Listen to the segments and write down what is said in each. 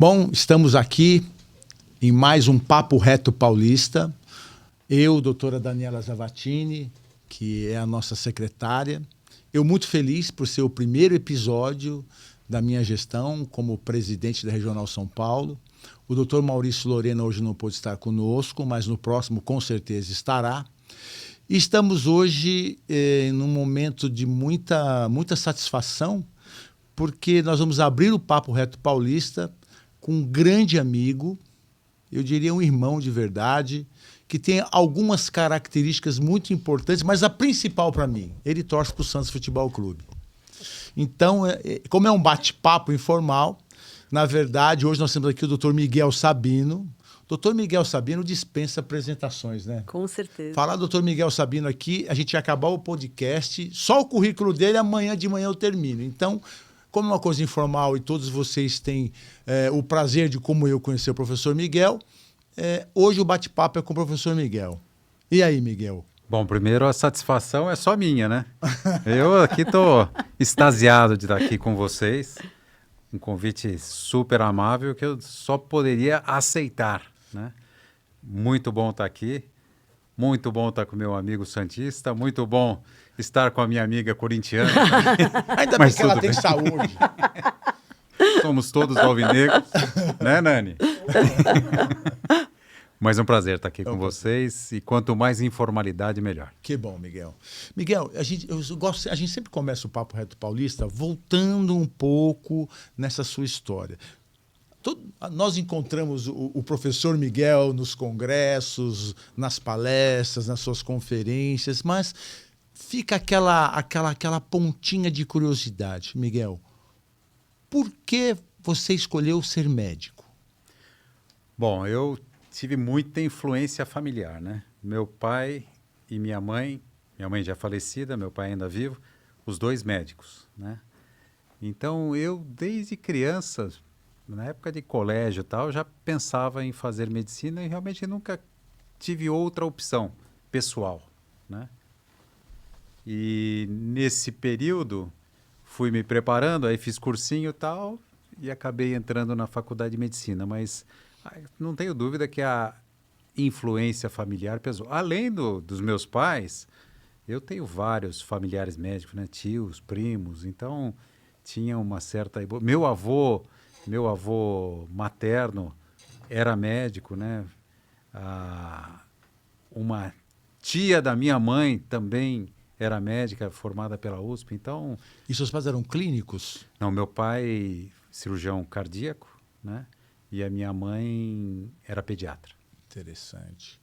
Bom, estamos aqui em mais um Papo Reto Paulista. Eu, doutora Daniela Zavatini, que é a nossa secretária. Eu muito feliz por ser o primeiro episódio da minha gestão como presidente da Regional São Paulo. O doutor Maurício Lorena hoje não pôde estar conosco, mas no próximo com certeza estará. E estamos hoje num momento de muita satisfação, porque nós vamos abrir o Papo Reto Paulista com um grande amigo, eu diria um irmão de verdade, que tem algumas características muito importantes, mas a principal para mim, ele torce para o Santos Futebol Clube. Então, como é um bate-papo informal, na verdade, hoje nós temos aqui o Dr. Miguel Sabino. Dr. Miguel Sabino dispensa apresentações, né? Com certeza. Falar do Dr. Miguel Sabino aqui, a gente ia acabar o podcast, só o currículo dele, amanhã de manhã eu termino. Então, como é uma coisa informal e todos vocês têm o prazer de, como eu, conhecer o professor Miguel, hoje o bate-papo é com o professor Miguel. E aí, Miguel? Bom, primeiro a satisfação é só minha, né? Eu aqui estou extasiado de estar aqui com vocês. Um convite super amável que eu só poderia aceitar, né? Muito bom estar aqui. Muito bom estar com meu amigo santista. Muito bom estar com a minha amiga corintiana. Ainda bem que ela tem saúde. Somos todos alvinegros, né, Nani? Mas é um prazer estar aqui com vocês e quanto mais informalidade, melhor. Que bom, Miguel. Miguel, a gente sempre começa o Papo Reto Paulista voltando um pouco nessa sua história. Nós encontramos o professor Miguel nos congressos, nas palestras, nas suas conferências, mas fica aquela pontinha de curiosidade. Miguel, por que você escolheu ser médico? Bom, eu tive muita influência familiar, né? Meu pai e minha mãe já falecida, meu pai ainda vivo, os dois médicos, né? Então, eu, desde criança, na época de colégio e tal, já pensava em fazer medicina e realmente nunca tive outra opção pessoal, né? E nesse período fui me preparando, aí fiz cursinho e tal e acabei entrando na faculdade de medicina, mas não tenho dúvida que a influência familiar pesou. Além dos meus pais, eu tenho vários familiares médicos, né? Tios, primos, então tinha uma certa... Meu avô materno era médico, né? Uma tia da minha mãe também era médica, formada pela USP, então... E seus pais eram clínicos? Não, meu pai, cirurgião cardíaco, né? E a minha mãe era pediatra. Interessante.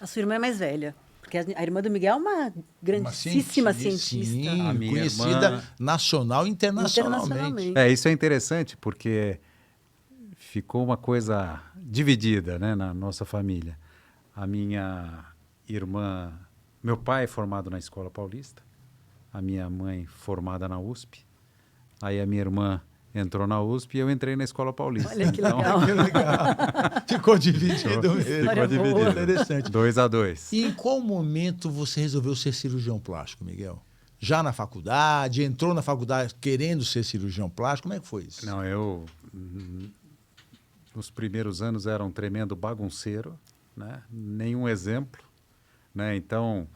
A sua irmã é mais velha, porque a irmã do Miguel é uma grandíssima cientista. Sim, a minha conhecida irmã... nacional e internacionalmente. Isso é interessante, porque ficou uma coisa dividida, né, na nossa família. A minha irmã... Meu pai é formado na Escola Paulista, a minha mãe formada na USP, aí a minha irmã entrou na USP e eu entrei na Escola Paulista. Olha que legal. Que legal. Ficou dividido mesmo. Ficou dividido. Interessante. 2-2. E em qual momento você resolveu ser cirurgião plástico, Miguel? Já na faculdade? Entrou na faculdade querendo ser cirurgião plástico? Como é que foi isso? Não, eu... Nos primeiros anos era um tremendo bagunceiro, né? Nenhum exemplo, né? Então,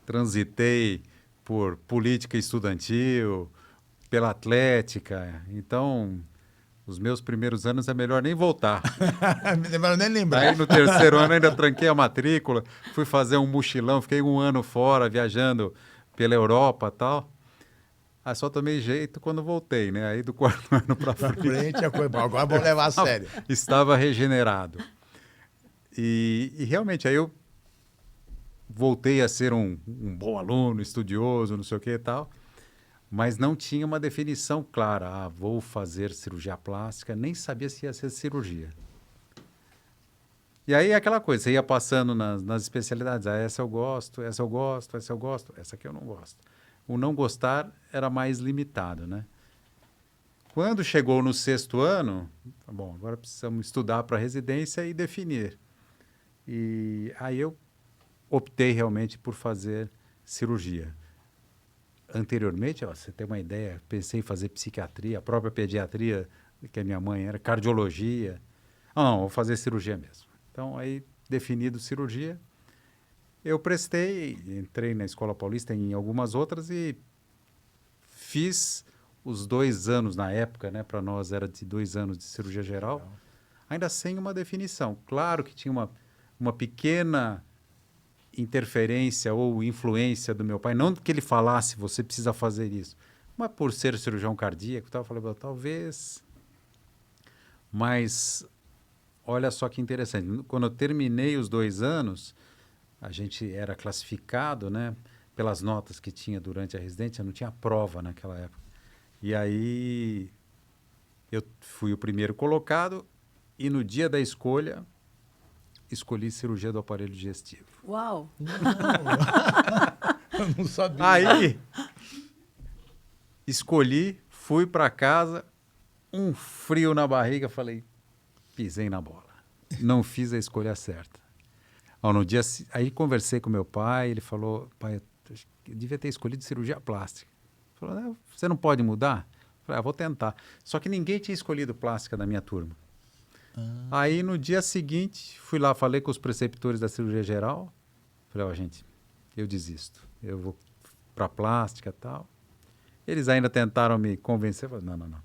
transitei por política estudantil, pela atlética. Então, os meus primeiros anos é melhor nem voltar. Melhor nem lembrar. Aí, no terceiro ano, ainda tranquei a matrícula, fui fazer um mochilão, fiquei 1 ano fora, viajando pela Europa e tal. Aí só tomei jeito quando voltei, né? Aí do 4º ano para frente... Agora vou levar a sério. Estava regenerado. E realmente, aí eu voltei a ser um bom aluno, estudioso, não sei o que e tal, mas não tinha uma definição clara. Vou fazer cirurgia plástica, nem sabia se ia ser cirurgia. E aí é aquela coisa, você ia passando nas especialidades. Essa eu gosto, essa eu gosto, essa eu gosto, essa aqui eu não gosto. O não gostar era mais limitado, né? Quando chegou no 6º ano, bom, agora precisamos estudar para residência e definir. E aí eu optei realmente por fazer cirurgia. Anteriormente, você tem uma ideia, pensei em fazer psiquiatria, a própria pediatria que a minha mãe era, cardiologia. Não, vou fazer cirurgia mesmo. Então, aí, definido cirurgia, eu prestei, entrei na Escola Paulista em algumas outras e fiz os 2 anos na época, né? Para nós era de 2 anos de cirurgia geral, ainda sem uma definição. Claro que tinha uma pequena interferência ou influência do meu pai, não que ele falasse, você precisa fazer isso, mas por ser cirurgião cardíaco, eu falei, talvez... Mas, olha só que interessante, quando eu terminei os 2 anos, a gente era classificado, né, pelas notas que tinha durante a residência, não tinha prova naquela época. E aí, eu fui o primeiro colocado e no dia da escolha, escolhi cirurgia do aparelho digestivo. Uau! Eu não sabia. Aí, escolhi, fui para casa, um frio na barriga, falei, pisei na bola. Não fiz a escolha certa. No dia, aí conversei com meu pai, ele falou, pai, eu devia ter escolhido cirurgia plástica. Ele falou, você não pode mudar? Eu falei, vou tentar. Só que ninguém tinha escolhido plástica da minha turma. Aí, no dia seguinte, fui lá, falei com os preceptores da cirurgia geral. Falei, gente, eu desisto. Eu vou para plástica e tal. Eles ainda tentaram me convencer. Eu falei, não.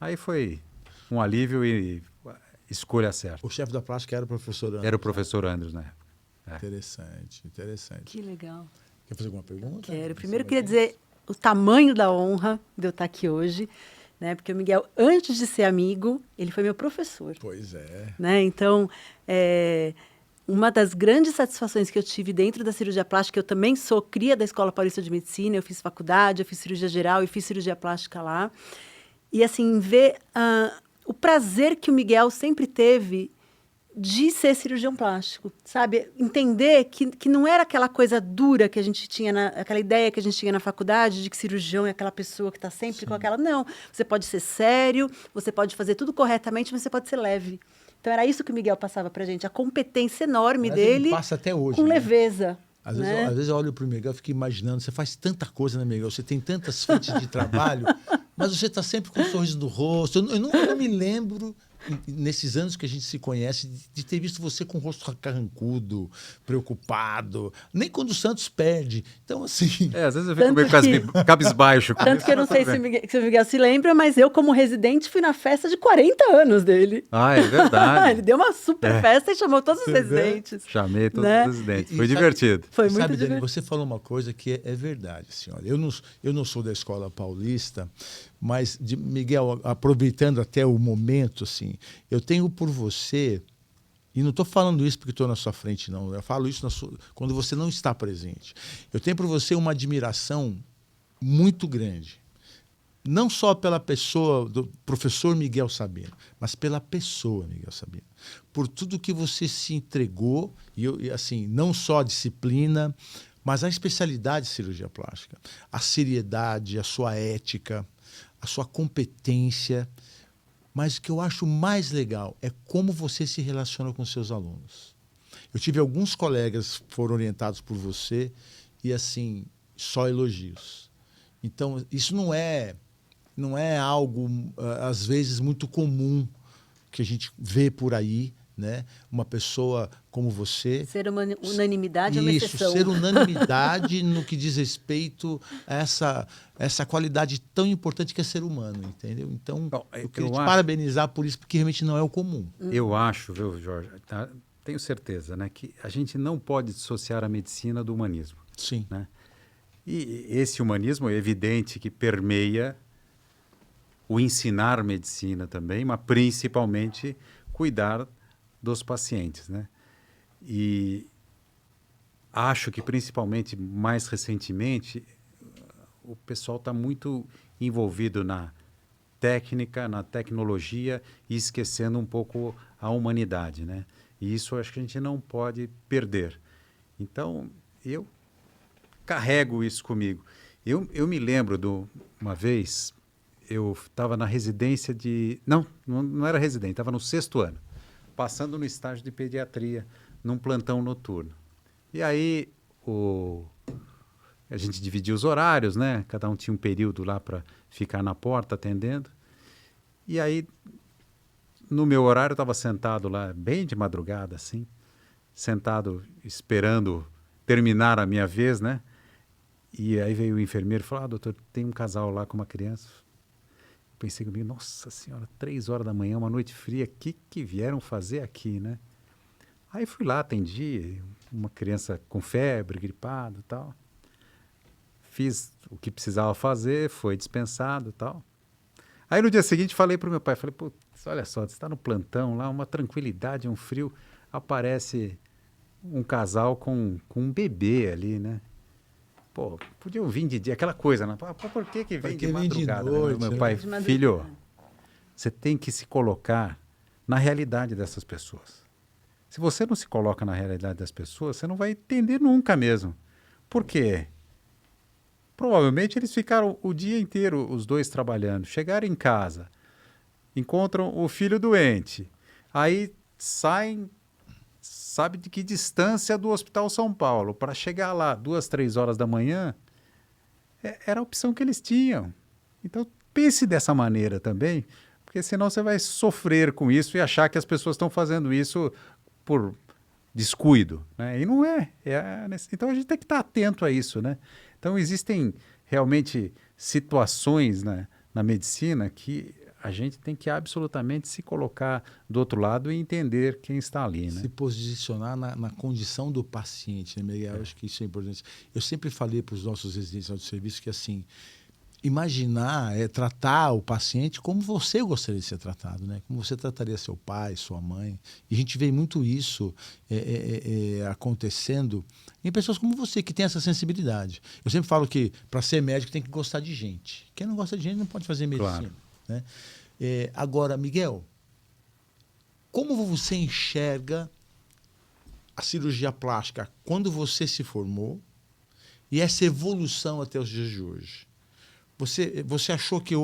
Aí foi um alívio e escolha certa. O chefe da plástica era o professor Andros. Era o professor Andros na época. Interessante. Que legal. Quer fazer alguma pergunta? Quero. Primeiro, eu queria dizer o tamanho da honra de eu estar aqui hoje, né? Porque o Miguel, antes de ser amigo, ele foi meu professor. Pois é. Né? Então, uma das grandes satisfações que eu tive dentro da cirurgia plástica, eu também sou cria da Escola Paulista de Medicina, eu fiz faculdade, eu fiz cirurgia geral e fiz cirurgia plástica lá. E, assim, ver o prazer que o Miguel sempre teve de ser cirurgião plástico, sabe? Entender que não era aquela coisa dura que a gente tinha, aquela ideia que a gente tinha na faculdade de que cirurgião é aquela pessoa que está sempre com aquela... Não, você pode ser sério, você pode fazer tudo corretamente, mas você pode ser leve. Então, era isso que o Miguel passava pra gente, a competência enorme dele, ele passa até hoje, com né? Leveza. Às vezes eu olho para o Miguel e fico imaginando, você faz tanta coisa, né, Miguel? Você tem tantas frentes de trabalho, mas você está sempre com um sorriso no rosto. Eu não me lembro, nesses anos que a gente se conhece, de ter visto você com o rosto carrancudo, preocupado. Nem quando o Santos perde. Então, assim... às vezes eu fico meio cabisbaixo. Tanto que eu não sei se o Miguel se lembra, mas eu, como residente, fui na festa de 40 anos dele. É verdade. Ele deu uma super festa e chamou todos os residentes. Chamei todos os residentes. Foi divertido. Foi muito divertido. Dani, você falou uma coisa que é verdade. Assim, olha, eu não sou da Escola Paulista, mas, Miguel, aproveitando até o momento, assim, eu tenho por você, e não estou falando isso porque estou na sua frente, não, eu falo isso quando você não está presente. Eu tenho por você uma admiração muito grande, não só pela pessoa do professor Miguel Sabino, mas pela pessoa Miguel Sabino, por tudo que você se entregou, e assim, não só a disciplina, mas a especialidade de cirurgia plástica, a seriedade, a sua ética, a sua competência, mas o que eu acho mais legal é como você se relaciona com seus alunos. Eu tive alguns colegas que foram orientados por você e, assim, só elogios. Então, isso não é algo, às vezes, muito comum que a gente vê por aí, né? Uma pessoa como você... Ser uma unanimidade é uma exceção. Isso, ser unanimidade no que diz respeito a essa qualidade tão importante que é ser humano, entendeu? Então, eu queria te parabenizar por isso, porque realmente não é o comum. Eu acho, viu, Jorge, tenho certeza, né, que a gente não pode dissociar a medicina do humanismo. Sim. Né? E esse humanismo é evidente que permeia o ensinar medicina também, mas principalmente cuidar dos pacientes, né? E acho que principalmente mais recentemente o pessoal está muito envolvido na técnica, na tecnologia e esquecendo um pouco a humanidade, né? E isso eu acho que a gente não pode perder. Então eu carrego isso comigo. Eu me lembro de uma vez, eu estava na residência de... Não era residente, estava no 6º ano, passando no estágio de pediatria, num plantão noturno. E aí a gente dividia os horários, né? Cada um tinha um período lá para ficar na porta atendendo. E aí, no meu horário, eu estava sentado lá, bem de madrugada, assim, sentado esperando terminar a minha vez, né? E aí veio o enfermeiro e falou, doutor, tem um casal lá com uma criança. Pensei comigo, nossa senhora, 3 horas da manhã, uma noite fria, o que vieram fazer aqui, né? Aí fui lá, atendi uma criança com febre, gripada e tal. Fiz o que precisava fazer, foi dispensado e tal. Aí no dia seguinte falei para o meu pai, falei, pô, olha só, você está no plantão lá, uma tranquilidade, um frio, aparece um casal com um bebê ali, né? Pô, podiam vir de dia, aquela coisa, né? Pô, por que vem de madrugada? noite, Meu né? pai, De madrugada. filho, você tem que se colocar na realidade dessas pessoas. Se você não se coloca na realidade das pessoas, você não vai entender nunca mesmo. Por quê? Provavelmente eles ficaram o dia inteiro, os dois trabalhando. Chegaram em casa, encontram o filho doente. Aí saem, sabe de que distância do Hospital São Paulo. Para chegar lá 2, 3 horas da manhã, era a opção que eles tinham. Então pense dessa maneira também, porque senão você vai sofrer com isso e achar que as pessoas estão fazendo isso por descuido, né? E não é. Então a gente tem que estar atento a isso, né? Então existem realmente situações, né, na medicina que a gente tem que absolutamente se colocar do outro lado e entender quem está ali, né? Se posicionar na condição do paciente, né, Miguel? Eu acho que isso é importante. Eu sempre falei para os nossos residentes de serviço que, assim, imaginar tratar o paciente como você gostaria de ser tratado, né? Como você trataria seu pai, sua mãe. E a gente vê muito isso acontecendo em pessoas como você, que tem essa sensibilidade. Eu sempre falo que para ser médico tem que gostar de gente. Quem não gosta de gente não pode fazer medicina. Claro. Né? Agora, Miguel, como você enxerga a cirurgia plástica quando você se formou e essa evolução até os dias de hoje? Você achou que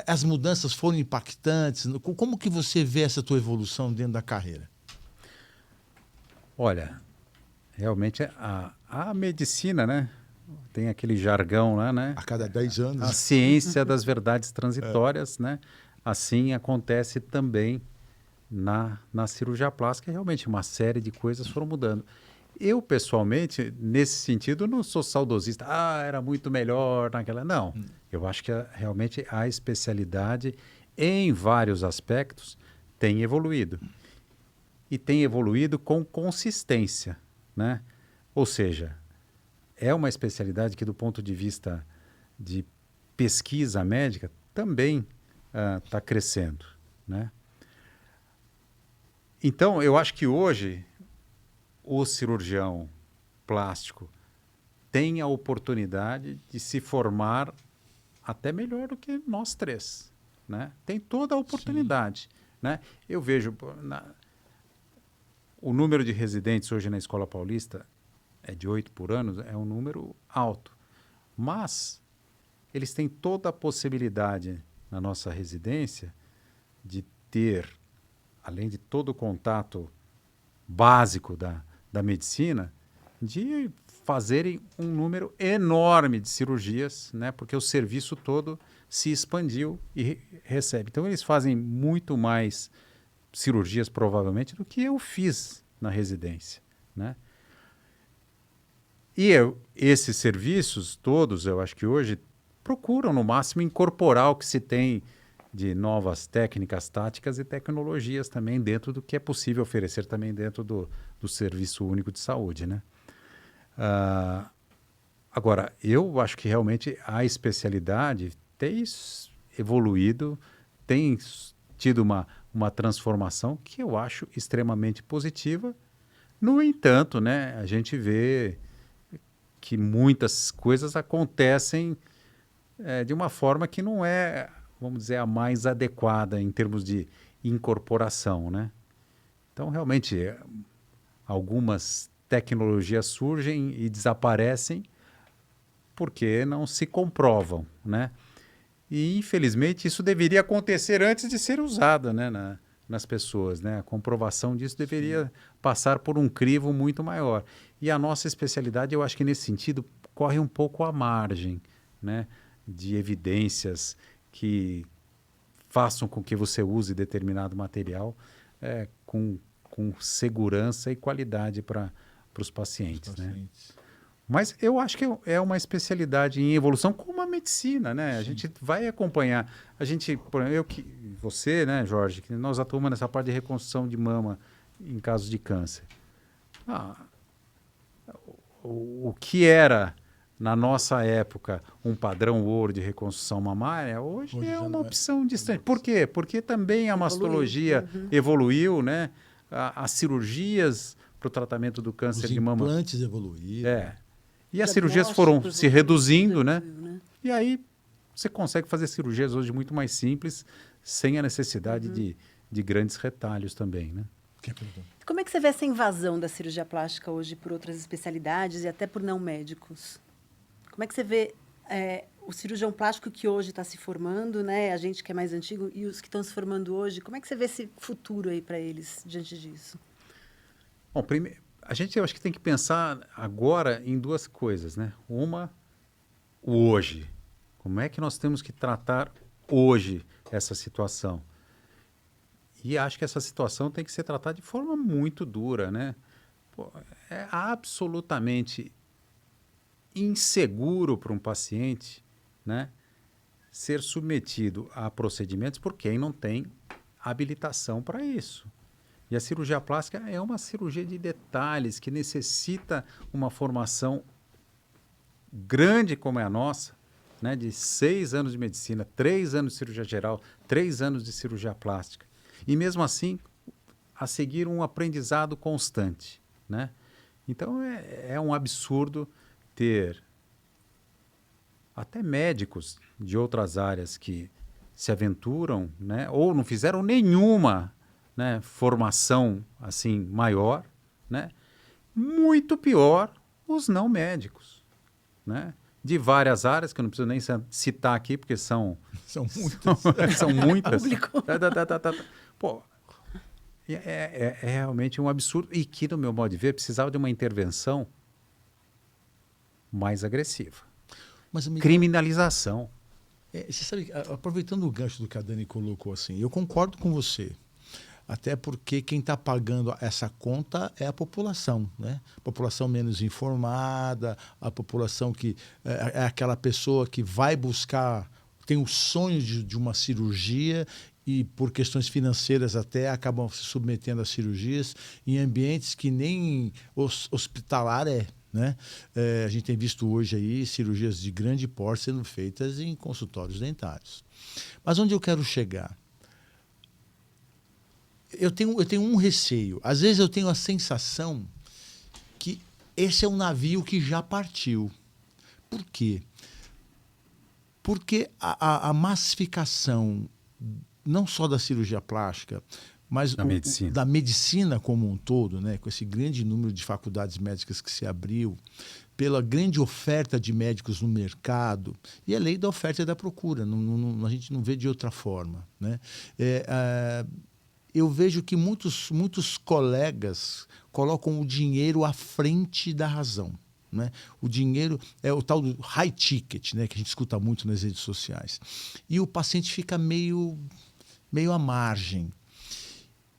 as mudanças foram impactantes? Como que você vê essa tua evolução dentro da carreira? Olha, realmente a medicina, né? Tem aquele jargão lá, né? A cada 10 anos. A ciência das verdades transitórias, né? Assim acontece também na cirurgia plástica. Realmente uma série de coisas foram mudando. Eu, pessoalmente, nesse sentido, não sou saudosista. Era muito melhor naquela... Não, eu acho que realmente a especialidade, em vários aspectos, tem evoluído. E tem evoluído com consistência, né? Ou seja, é uma especialidade que, do ponto de vista de pesquisa médica, também está crescendo, né? Então, eu acho que hoje o cirurgião plástico tem a oportunidade de se formar até melhor do que nós três, né? Tem toda a oportunidade, né? Eu vejo o número de residentes hoje na Escola Paulista é de 8 por ano, é um número alto, mas eles têm toda a possibilidade na nossa residência de ter, além de todo o contato básico da medicina, de fazerem um número enorme de cirurgias, né? Porque o serviço todo se expandiu e recebe. Então, eles fazem muito mais cirurgias, provavelmente, do que eu fiz na residência, né? E esses serviços todos, eu acho que hoje, procuram, no máximo, incorporar o que se tem de novas técnicas, táticas e tecnologias também dentro do que é possível oferecer também dentro do Serviço Único de Saúde, né? Agora, eu acho que realmente a especialidade tem evoluído, tem tido uma transformação que eu acho extremamente positiva. No entanto, né, a gente vê que muitas coisas acontecem de uma forma que não é, vamos dizer, a mais adequada em termos de incorporação, né? Então, realmente, algumas tecnologias surgem e desaparecem porque não se comprovam, né? E, infelizmente, isso deveria acontecer antes de ser usada, né, nas pessoas, né? A comprovação disso deveria passar por um crivo muito maior. E a nossa especialidade, eu acho que nesse sentido, corre um pouco à margem, né, de evidências que façam com que você use determinado material com segurança e qualidade para os pacientes, né? Mas eu acho que é uma especialidade em evolução como a medicina, né? Sim. A gente vai acompanhar. A gente, por exemplo, você, né, Jorge, que nós atuamos nessa parte de reconstrução de mama em casos de câncer. O que era, na nossa época, um padrão ouro de reconstrução mamária, hoje é uma opção distante. Por quê? Porque também a mastologia evoluiu, né? As cirurgias para o tratamento do câncer de mama. Os implantes evoluíram. E as cirurgias foram se reduzindo, né? E aí você consegue fazer cirurgias hoje muito mais simples, sem a necessidade de grandes retalhos também, né? Como é que você vê essa invasão da cirurgia plástica hoje por outras especialidades e até por não médicos? Como é que você vê o cirurgião plástico que hoje está se formando, né? A gente que é mais antigo e os que estão se formando hoje, como é que você vê esse futuro aí para eles diante disso? Bom, primeiro, eu acho que tem que pensar agora em duas coisas, né? Uma, o hoje. Como é que nós temos que tratar hoje essa situação? E acho que essa situação tem que ser tratada de forma muito dura, né? Pô, é absolutamente inseguro para um paciente, né, ser submetido a procedimentos por quem não tem habilitação para isso. E a cirurgia plástica é uma cirurgia de detalhes que necessita uma formação grande como é a nossa, né, de 6 anos de medicina, 3 anos de cirurgia geral, 3 anos de cirurgia plástica. E mesmo assim, a seguir um aprendizado constante, né? Então, é um absurdo ter até médicos de outras áreas que se aventuram, né, ou não fizeram nenhuma, né, formação assim maior, né? Muito pior os não médicos, né? De várias áreas que eu não preciso nem citar aqui porque são muitas. São muitas. Pô, é realmente um absurdo e que, no meu modo de ver, precisava de uma intervenção mais agressiva. Mas, amigo, criminalização. Você sabe, aproveitando o gancho do que a Dani colocou assim, eu concordo com você. Até porque quem está pagando essa conta é a população, né? A população menos informada, a população que é aquela pessoa que vai buscar, tem o sonho de uma cirurgia e por questões financeiras até acabam se submetendo a cirurgias em ambientes que nem hospitalar é. Né? A gente tem visto hoje aí cirurgias de grande porte sendo feitas em consultórios dentários. Mas onde eu quero chegar? Eu tenho um receio. Às vezes eu tenho a sensação que esse é um navio que já partiu. Por quê? Porque a massificação não só da cirurgia plástica, mas da medicina como um todo, né, com esse grande número de faculdades médicas que se abriu, pela grande oferta de médicos no mercado, e a lei da oferta e da procura, a gente não vê de outra forma, né? Eu vejo que muitos colegas colocam o dinheiro à frente da razão. Né? O dinheiro é o tal do high ticket, né, que a gente escuta muito nas redes sociais. E o paciente fica meio à margem.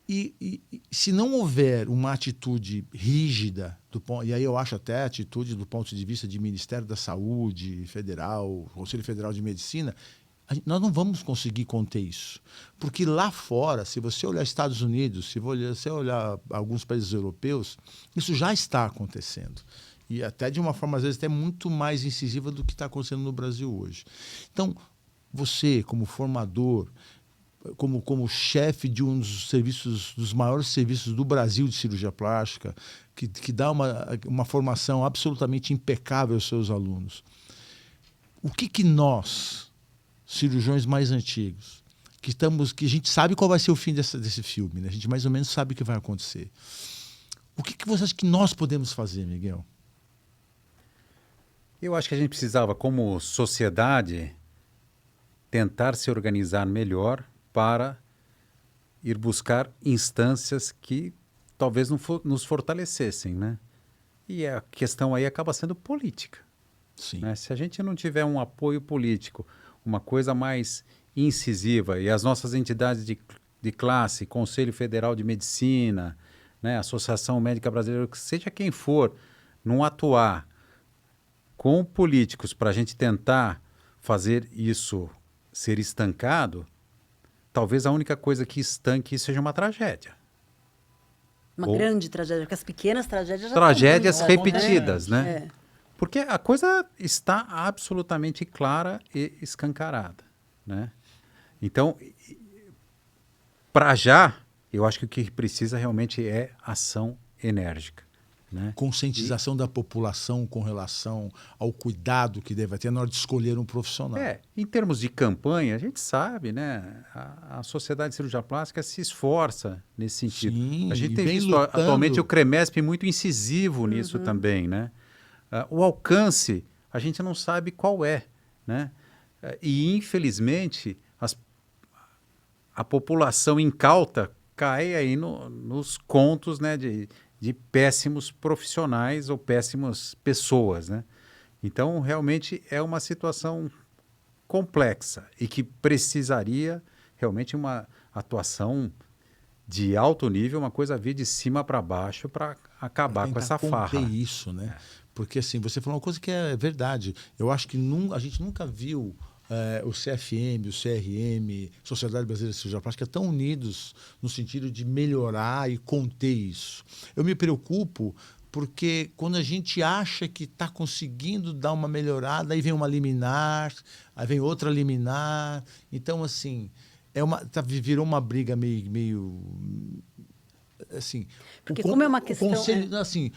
E se não houver uma atitude rígida, e aí eu acho até a atitude do ponto de vista de Ministério da Saúde Federal, Conselho Federal de Medicina, nós não vamos conseguir conter isso. Porque lá fora, se você olhar Estados Unidos, se você olhar alguns países europeus, isso já está acontecendo. E até de uma forma, às vezes, até muito mais incisiva do que está acontecendo no Brasil hoje. Então, você, como formador, como chefe de um dos maiores serviços do Brasil de cirurgia plástica, que dá uma formação absolutamente impecável aos seus alunos, o que nós, cirurgiões mais antigos, que a gente sabe qual vai ser o fim desse filme, né? A gente mais ou menos sabe o que vai acontecer. O que você acha que nós podemos fazer, Miguel? Eu acho que a gente precisava, como sociedade, tentar se organizar melhor para ir buscar instâncias que talvez nos fortalecessem, né? E a questão aí acaba sendo política. Sim. Né? Se a gente não tiver um apoio político, uma coisa mais incisiva, e as nossas entidades de classe, Conselho Federal de Medicina, né, Associação Médica Brasileira, seja quem for, não atuar com políticos para a gente tentar fazer isso ser estancado, talvez a única coisa que estanque isso seja uma tragédia. Uma Ou grande tragédia, porque as pequenas tragédias já tragédias estão muito, repetidas, né? É. Porque a coisa está absolutamente clara e escancarada, né? Então, para já, eu acho que o que precisa realmente é ação enérgica, né? Conscientização da população com relação ao cuidado que deve ter na hora de escolher um profissional. Em termos de campanha, a gente sabe, né? A Sociedade de Cirurgia Plástica se esforça nesse sentido. Sim, A gente e tem vem visto lutando. atualmente o CREMESP muito incisivo nisso também, né? O alcance, a gente não sabe qual é, né? E, infelizmente, a população incauta cai aí nos contos, né, de péssimos profissionais ou péssimas pessoas, né? Então, realmente é uma situação complexa e que precisaria realmente uma atuação de alto nível, uma coisa a vir de cima para baixo para acabar com essa farra. Isso, né? Porque assim, você falou uma coisa que é verdade. Eu acho que a gente nunca viu o CFM, o CRM, Sociedade Brasileira de Cirurgia Plástica, tão unidos no sentido de melhorar e conter isso. Eu me preocupo porque quando a gente acha que está conseguindo dar uma melhorada, aí vem uma liminar, aí vem outra liminar. Então, assim, virou uma briga meio assim. Porque como é uma questão... Conselho, assim,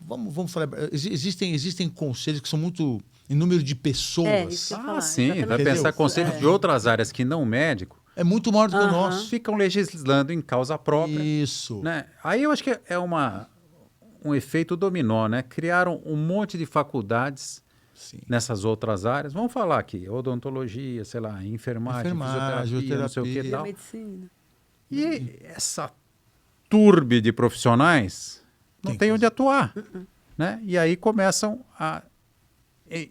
vamos falar, existem conselhos que são muito em número de pessoas. Isso que eu ia falar, Sim, vai exatamente. pensar conselhos de outras áreas que não médico, É muito maior do que o nosso. ficam legislando em causa própria. Isso. Né? Aí eu acho que é um efeito dominó, né? Criaram um monte de faculdades nessas outras áreas. Vamos falar aqui, odontologia, sei lá, enfermagem, fisioterapia, não sei o que e tal. Medicina. E essa turbe de profissionais não tem onde atuar, né? E aí começam a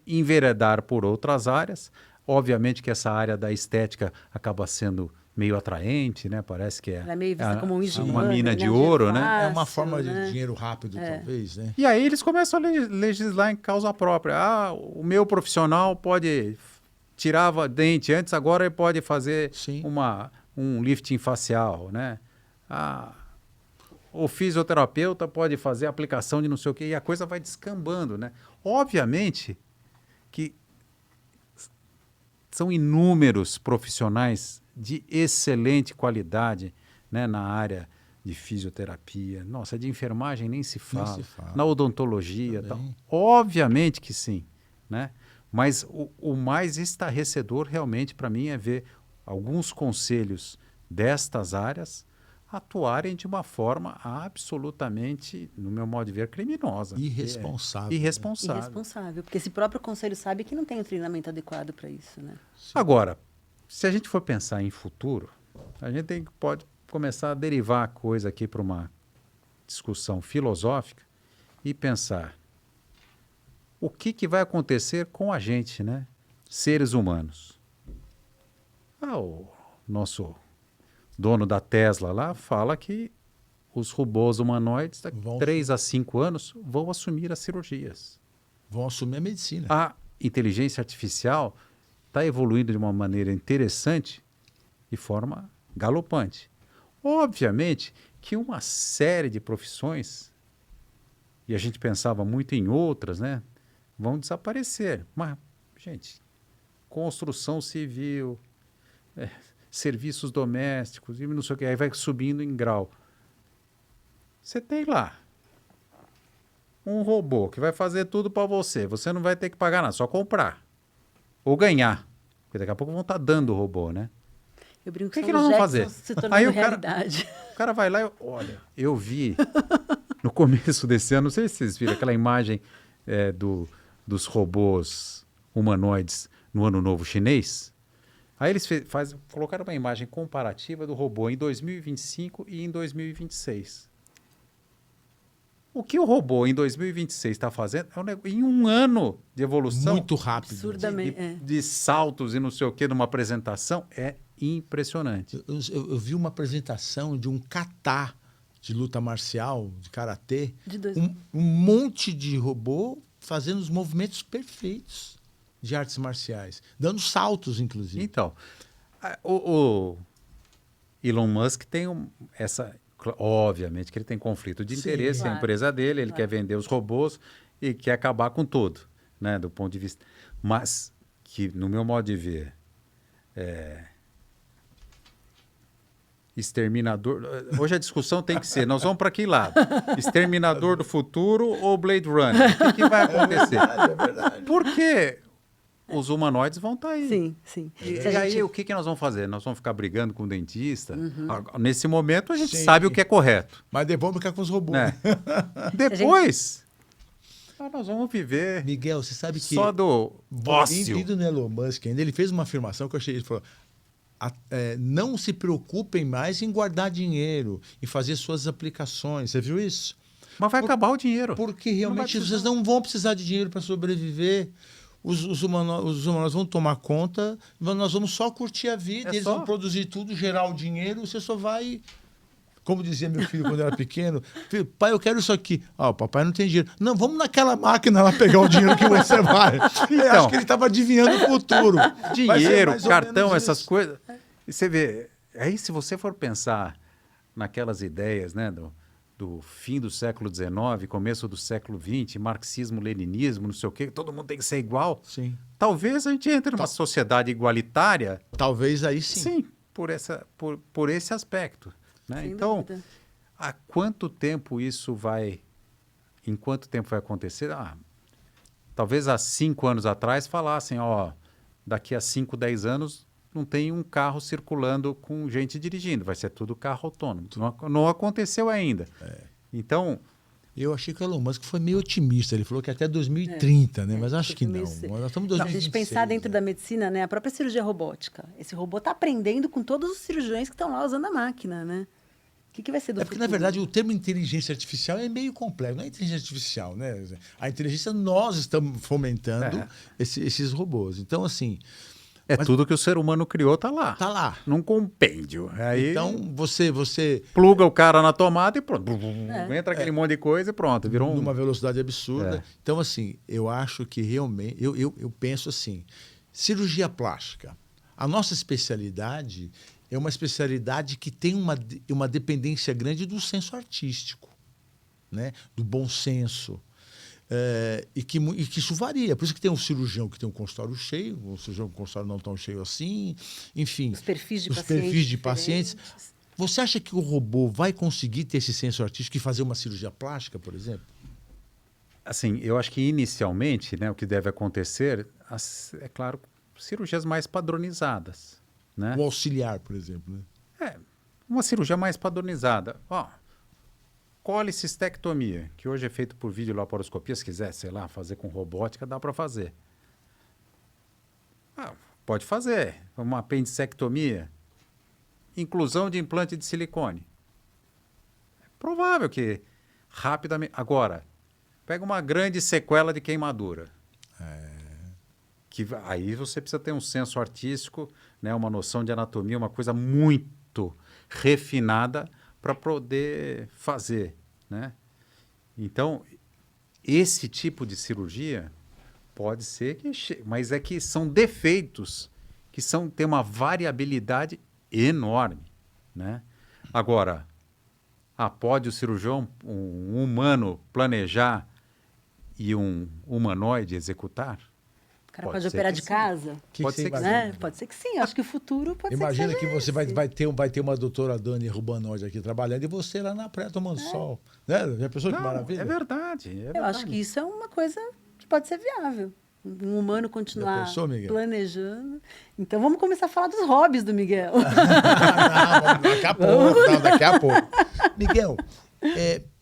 enveredar por outras áreas. Obviamente que essa área da estética acaba sendo meio atraente, né? Parece que Ela é meio vista como uma mina de ouro, né? É uma forma né? de dinheiro rápido, talvez, né? E aí eles começam a legislar em causa própria. O meu profissional pode tirar dente antes, agora ele pode fazer um lifting facial, né? O fisioterapeuta pode fazer aplicação de não sei o quê, e a coisa vai descambando, né? Obviamente que são inúmeros profissionais de excelente qualidade, né, na área de fisioterapia. Nossa, de enfermagem nem se fala. Na odontologia. Tal. Obviamente que sim, né? Mas o mais estarrecedor realmente para mim é ver alguns conselhos destas áreas atuarem de uma forma absolutamente, no meu modo de ver, criminosa. Irresponsável. Irresponsável, porque esse próprio conselho sabe que não tem o treinamento adequado para isso, né? Sim. Agora, se a gente for pensar em futuro, a gente pode começar a derivar a coisa aqui para uma discussão filosófica e pensar o que vai acontecer com a gente, né? Seres humanos. O nosso dono da Tesla lá fala que os robôs humanoides daqui 3 a 5 anos vão assumir as cirurgias. Vão assumir a medicina. A inteligência artificial está evoluindo de uma maneira interessante, de forma galopante. Obviamente que uma série de profissões, e a gente pensava muito em outras, né, vão desaparecer. Mas, gente, construção civil, serviços domésticos, e não sei o que, aí vai subindo em grau. Você tem lá um robô que vai fazer tudo para você. Você não vai ter que pagar nada, só comprar. Ou ganhar. Porque daqui a pouco vão estar dando o robô, né? Eu brinco que que nós vamos fazer? Se tornando Aí realidade. O cara vai lá e olha, eu vi no começo desse ano, não sei se vocês viram aquela imagem dos robôs humanoides no Ano Novo Chinês. Aí eles colocaram uma imagem comparativa do robô em 2025 e em 2026. O que o robô em 2026 está fazendo é em um ano de evolução. Muito rápido. Absurdamente. De saltos e não sei o que numa apresentação, é impressionante. Eu vi uma apresentação de um kata de luta marcial, de karatê, De dois- um monte de robô fazendo os movimentos perfeitos de artes marciais, dando saltos, inclusive. Então, o Elon Musk tem obviamente que ele tem conflito de Sim. interesse, é a Claro. empresa dele, ele Claro. quer vender os robôs e quer acabar com tudo, né, do ponto de vista. Mas que, no meu modo de ver, exterminador. Hoje a discussão tem que ser: nós vamos para que lado? Exterminador do futuro ou Blade Runner? O que vai acontecer? É verdade. Porque os humanoides vão estar aí. Sim, sim. E Se a aí, gente- o que nós vamos fazer? Nós vamos ficar brigando com o dentista? Nesse momento, a gente Sim. sabe o que é correto. Mas depois vamos ficar com os robôs. Né? Depois, nós vamos viver Miguel, você sabe que... só do ócio. Indo no Elon Musk ainda, ele fez uma afirmação que eu achei... Ele falou, não se preocupem mais em guardar dinheiro, em fazer suas aplicações. Você viu isso? Mas vai acabar o dinheiro. Porque Não vai realmente precisar. vocês não vão precisar de dinheiro para sobreviver. Os humanos vão tomar conta, nós vamos só curtir a vida, eles vão produzir tudo, gerar o dinheiro, você só vai... Como dizia meu filho quando era pequeno, filho, pai, eu quero isso aqui. O papai não tem dinheiro. Não, vamos naquela máquina lá pegar o dinheiro que você vai. Eu acho que ele estava adivinhando o futuro. Vai ser Dinheiro, mais ou cartão, menos essas isso. coisas. E você vê, aí se você for pensar naquelas ideias, né, do fim do século XIX, começo do século XX, marxismo, leninismo, não sei o quê, todo mundo tem que ser igual. Sim. Talvez a gente entre numa sociedade igualitária, Talvez aí sim. sim, por esse aspecto. Né? Sem Então, dúvida. há quanto tempo isso vai... Em quanto tempo vai acontecer? Talvez há 5 anos atrás falassem, daqui a 5, 10 anos não tem um carro circulando com gente dirigindo, vai ser tudo carro autônomo. Não aconteceu ainda. Então, Eu achei que o Elon Musk foi meio otimista. Ele falou que até 2030, né? Mas acho que não. meio cedo. Nós estamos em Se a 2026. gente pensar dentro né? da medicina, né, a própria cirurgia robótica, esse robô está aprendendo com todos os cirurgiões que estão lá usando a máquina, né? O que vai ser do É porque, na futuro? verdade, o termo inteligência artificial é meio complexo. Não é inteligência artificial, né? A inteligência, nós estamos fomentando esses robôs. Então, assim, tudo que o ser humano criou está lá. tá lá. Num compêndio. Aí Então, você pluga o cara na tomada e pronto. Entra aquele monte de coisa e pronto. Virou numa velocidade absurda. É. Então, assim, eu acho que realmente... Eu penso assim, cirurgia plástica. A nossa especialidade é uma especialidade que tem uma dependência grande do senso artístico, né? Do bom senso. E que isso varia. Por isso que tem um cirurgião que tem um consultório cheio, um cirurgião com um consultório não tão cheio assim. Enfim, Os perfis de os pacientes. perfis de pacientes. diferentes. Você acha que o robô vai conseguir ter esse senso artístico e fazer uma cirurgia plástica, por exemplo? Assim, eu acho que inicialmente, né, o que deve acontecer, é claro, cirurgias mais padronizadas, né? O auxiliar, por exemplo. Né? Uma cirurgia mais padronizada. Colicistectomia, que hoje é feito por videolaparoscopia, se quiser, sei lá, fazer com robótica, dá para fazer. Pode fazer. Uma apendicectomia, inclusão de implante de silicone. É provável que rapidamente... Agora, pega uma grande sequela de queimadura. Aí você precisa ter um senso artístico, né, uma noção de anatomia, uma coisa muito refinada para poder fazer, né? Então, esse tipo de cirurgia pode ser que... Mas é que são defeitos que têm uma variabilidade enorme, né? Agora, pode o cirurgião, um humano, planejar e um humanoide executar? O cara Pode pode ser operar que de sim. casa, Que Pode você ser que imagina? né? Pode ser que sim. Acho que o futuro pode Imagina ser que você esse. vai ter uma doutora Dani Rubanoide aqui trabalhando e você lá na praia tomando sol. Né? Já pensou que maravilha? É verdade. Eu acho que isso é uma coisa que pode ser viável. Um humano continuar pensou, Miguel? planejando. Então vamos começar a falar dos hobbies do Miguel. Daqui a pouco, não, daqui a pouco. Miguel,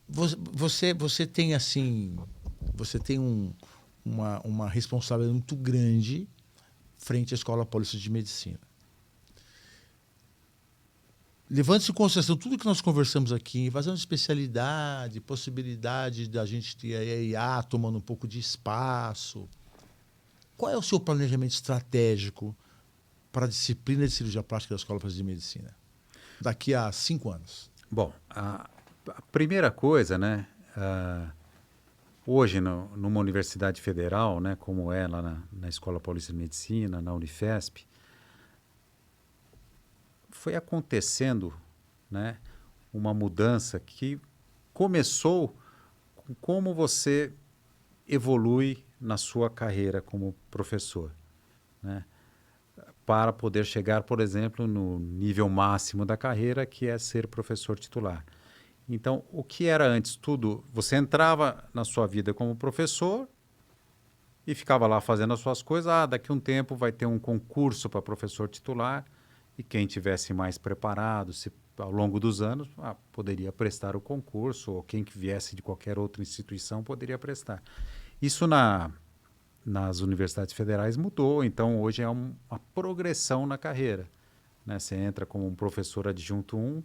você tem assim, você tem uma responsabilidade muito grande frente à Escola Paulista de Medicina. levando-se em consideração tudo que nós conversamos aqui, invasão de especialidade, possibilidade da gente ter a IA tomando um pouco de espaço, qual é o seu planejamento estratégico para a disciplina de cirurgia plástica da Escola Paulista de Medicina daqui a 5 anos? Bom, a primeira coisa, né, hoje numa universidade federal, né, como é lá na Escola Paulista de Medicina, na Unifesp, foi acontecendo, né, uma mudança que começou com como você evolui na sua carreira como professor, né, para poder chegar, por exemplo, no nível máximo da carreira, que é ser professor titular. Então, o que era antes tudo, você entrava na sua vida como professor e ficava lá fazendo as suas coisas. Daqui a um tempo vai ter um concurso para professor titular e quem tivesse mais preparado, se ao longo dos anos, poderia prestar o concurso, ou quem que viesse de qualquer outra instituição poderia prestar. Isso nas universidades federais mudou, então hoje é uma progressão na carreira, né? Você entra como um professor adjunto 1,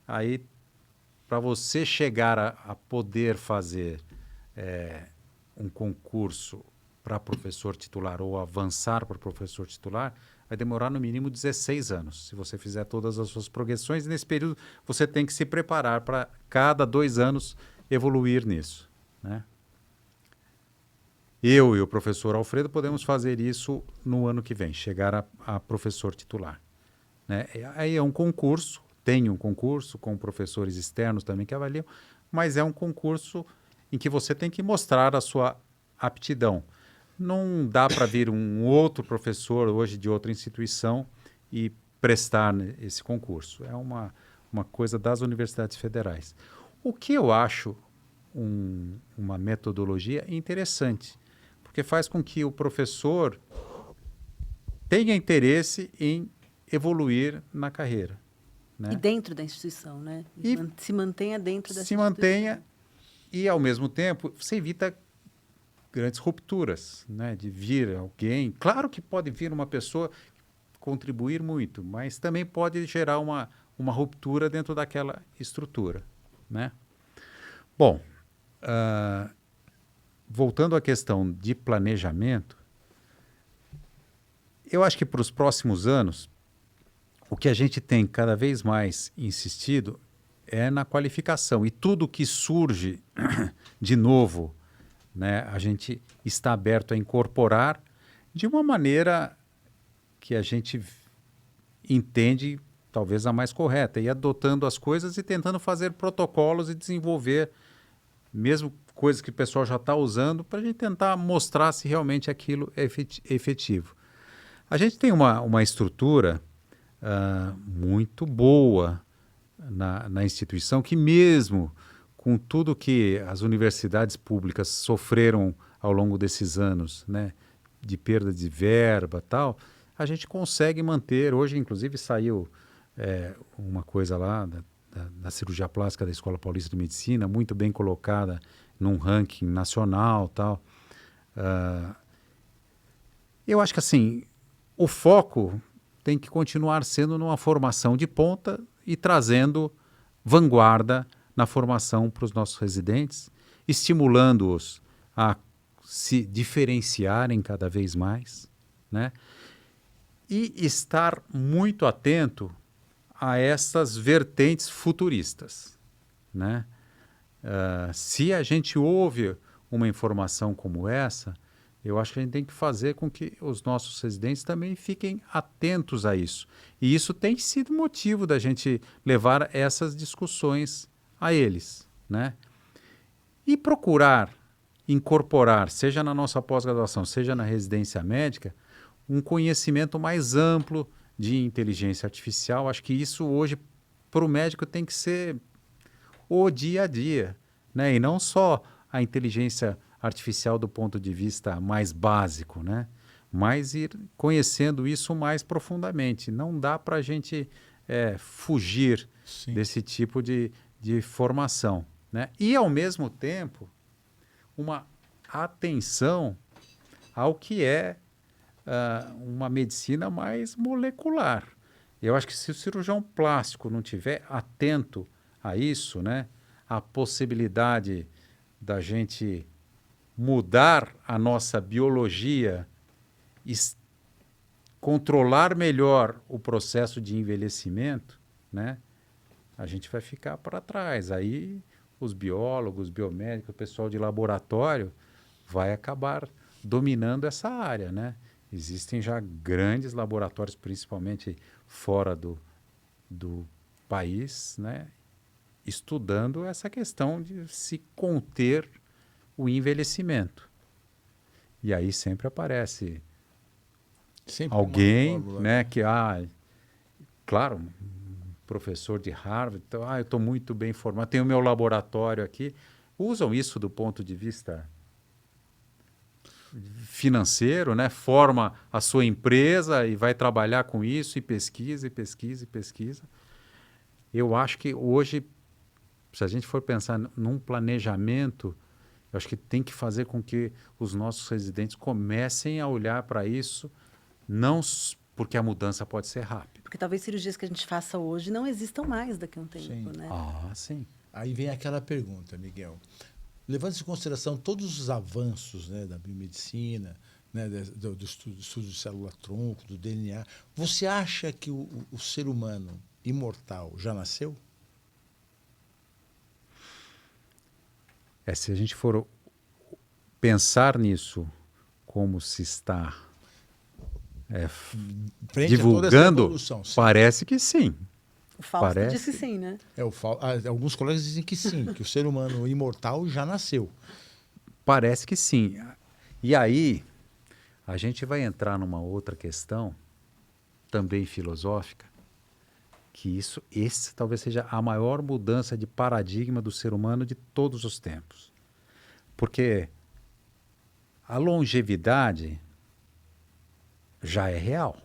aí para você chegar a poder fazer um concurso para professor titular ou avançar para professor titular, vai demorar no mínimo 16 anos. Se você fizer todas as suas progressões, nesse período você tem que se preparar para cada 2 anos evoluir nisso, né? Eu e o professor Alfredo podemos fazer isso no ano que vem, chegar a professor titular, né? Aí é um concurso, tem um concurso com professores externos também que avaliam, mas é um concurso em que você tem que mostrar a sua aptidão. Não dá para vir um outro professor hoje de outra instituição e prestar esse concurso. É uma coisa das universidades federais. O que eu acho uma metodologia interessante, porque faz com que o professor tenha interesse em evoluir na carreira, né? E dentro da instituição, né? E se mantenha dentro da instituição. Se mantenha e, ao mesmo tempo, você evita grandes rupturas, né? De vir alguém. Claro que pode vir uma pessoa contribuir muito, mas também pode gerar uma ruptura dentro daquela estrutura, né? Bom, voltando à questão de planejamento, eu acho que para os próximos anos, o que a gente tem cada vez mais insistido é na qualificação. E tudo que surge de novo, né, a gente está aberto a incorporar de uma maneira que a gente entende talvez a mais correta, e adotando as coisas e tentando fazer protocolos e desenvolver mesmo coisas que o pessoal já está usando para a gente tentar mostrar se realmente aquilo é efetivo. A gente tem uma estrutura muito boa na instituição, que mesmo com tudo que as universidades públicas sofreram ao longo desses anos, né, de perda de verba e tal, a gente consegue manter. Hoje, inclusive, saiu uma coisa lá da cirurgia plástica da Escola Paulista de Medicina, muito bem colocada num ranking nacional tal. Eu acho que assim, o foco tem que continuar sendo numa formação de ponta e trazendo vanguarda na formação para os nossos residentes, estimulando-os a se diferenciarem cada vez mais, né? E estar muito atento a essas vertentes futuristas, né? Se a gente ouve uma informação como essa, eu acho que a gente tem que fazer com que os nossos residentes também fiquem atentos a isso. E isso tem sido motivo da gente levar essas discussões a eles, né? E procurar incorporar, seja na nossa pós-graduação, seja na residência médica, um conhecimento mais amplo de inteligência artificial. Acho que isso hoje, para o médico, tem que ser o dia a dia, né? E não só a inteligência artificial do ponto de vista mais básico, né? Mas ir conhecendo isso mais profundamente. Não dá para a gente fugir Sim. desse tipo de formação, né? E, ao mesmo tempo, uma atenção ao que é uma medicina mais molecular. Eu acho que se o cirurgião plástico não tiver atento a isso, né, a possibilidade da gente mudar a nossa biologia, controlar melhor o processo de envelhecimento, né, a gente vai ficar para trás. Aí os biólogos, biomédicos, o pessoal de laboratório vai acabar dominando essa área, né? Existem já grandes laboratórios, principalmente fora do país, né, estudando essa questão de se conter o envelhecimento. E aí sempre aparece Sempre alguém, uma fórmula, né, que, claro, um professor de Harvard, então, eu estou muito bem informado, tenho o meu laboratório aqui. Usam isso do ponto de vista financeiro, né? Forma a sua empresa e vai trabalhar com isso e pesquisa, e pesquisa, e pesquisa. Eu acho que hoje, se a gente for pensar num planejamento, eu acho que tem que fazer com que os nossos residentes comecem a olhar para isso, não porque a mudança pode ser rápida. Porque talvez cirurgias que a gente faça hoje não existam mais daqui a um tempo, Sim. né? Sim. Aí vem aquela pergunta, Miguel. Levando em consideração todos os avanços, né, da biomedicina, né, do estudo de célula-tronco, do DNA, você acha que o ser humano imortal já nasceu? Se a gente for pensar nisso como se está Frente a toda essa divulgando, evolução, sim. parece que sim. O Fausto Parece. disse sim, né? Alguns colegas dizem que sim, que o ser humano imortal já nasceu. Parece que sim. E aí, a gente vai entrar numa outra questão, também filosófica, que esse talvez seja a maior mudança de paradigma do ser humano de todos os tempos. Porque a longevidade já é real,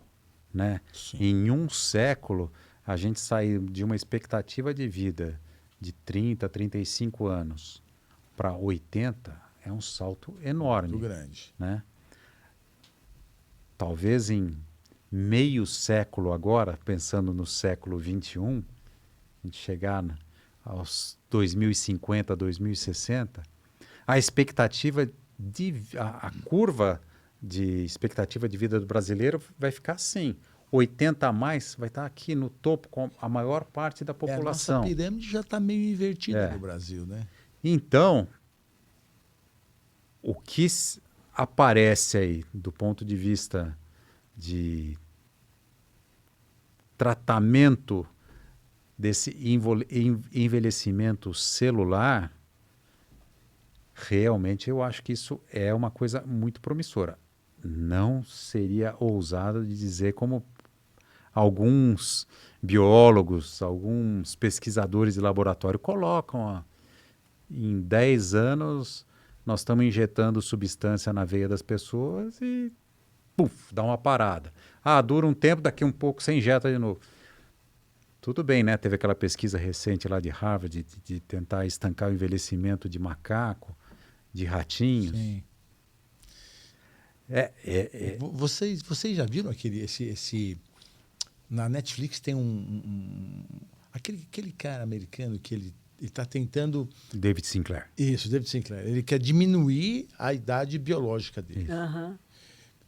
né? Sim. Em um século, a gente saiu de uma expectativa de vida de 30, 35 anos para 80, é um salto enorme. Muito grande. Né? Talvez em meio século agora, pensando no século XXI, a gente chegar aos 2050, 2060, a expectativa a curva de expectativa de vida do brasileiro vai ficar assim. 80 a mais vai estar aqui no topo com a maior parte da população. A nossa pirâmide já está meio invertida no Brasil, né? Então, o que aparece aí do ponto de vista de tratamento desse envelhecimento celular, realmente eu acho que isso é uma coisa muito promissora. Não seria ousado de dizer como alguns biólogos, alguns pesquisadores de laboratório colocam, em 10 anos nós estamos injetando substância na veia das pessoas e puf, dá uma parada. Dura um tempo, daqui um pouco você injeta de novo. Tudo bem, né? Teve aquela pesquisa recente lá de Harvard de tentar estancar o envelhecimento de macaco, de ratinhos. Sim. Vocês já viram esse na Netflix tem aquele cara americano que ele está tentando... David Sinclair. Isso, David Sinclair. Ele quer diminuir a idade biológica dele. Uhum.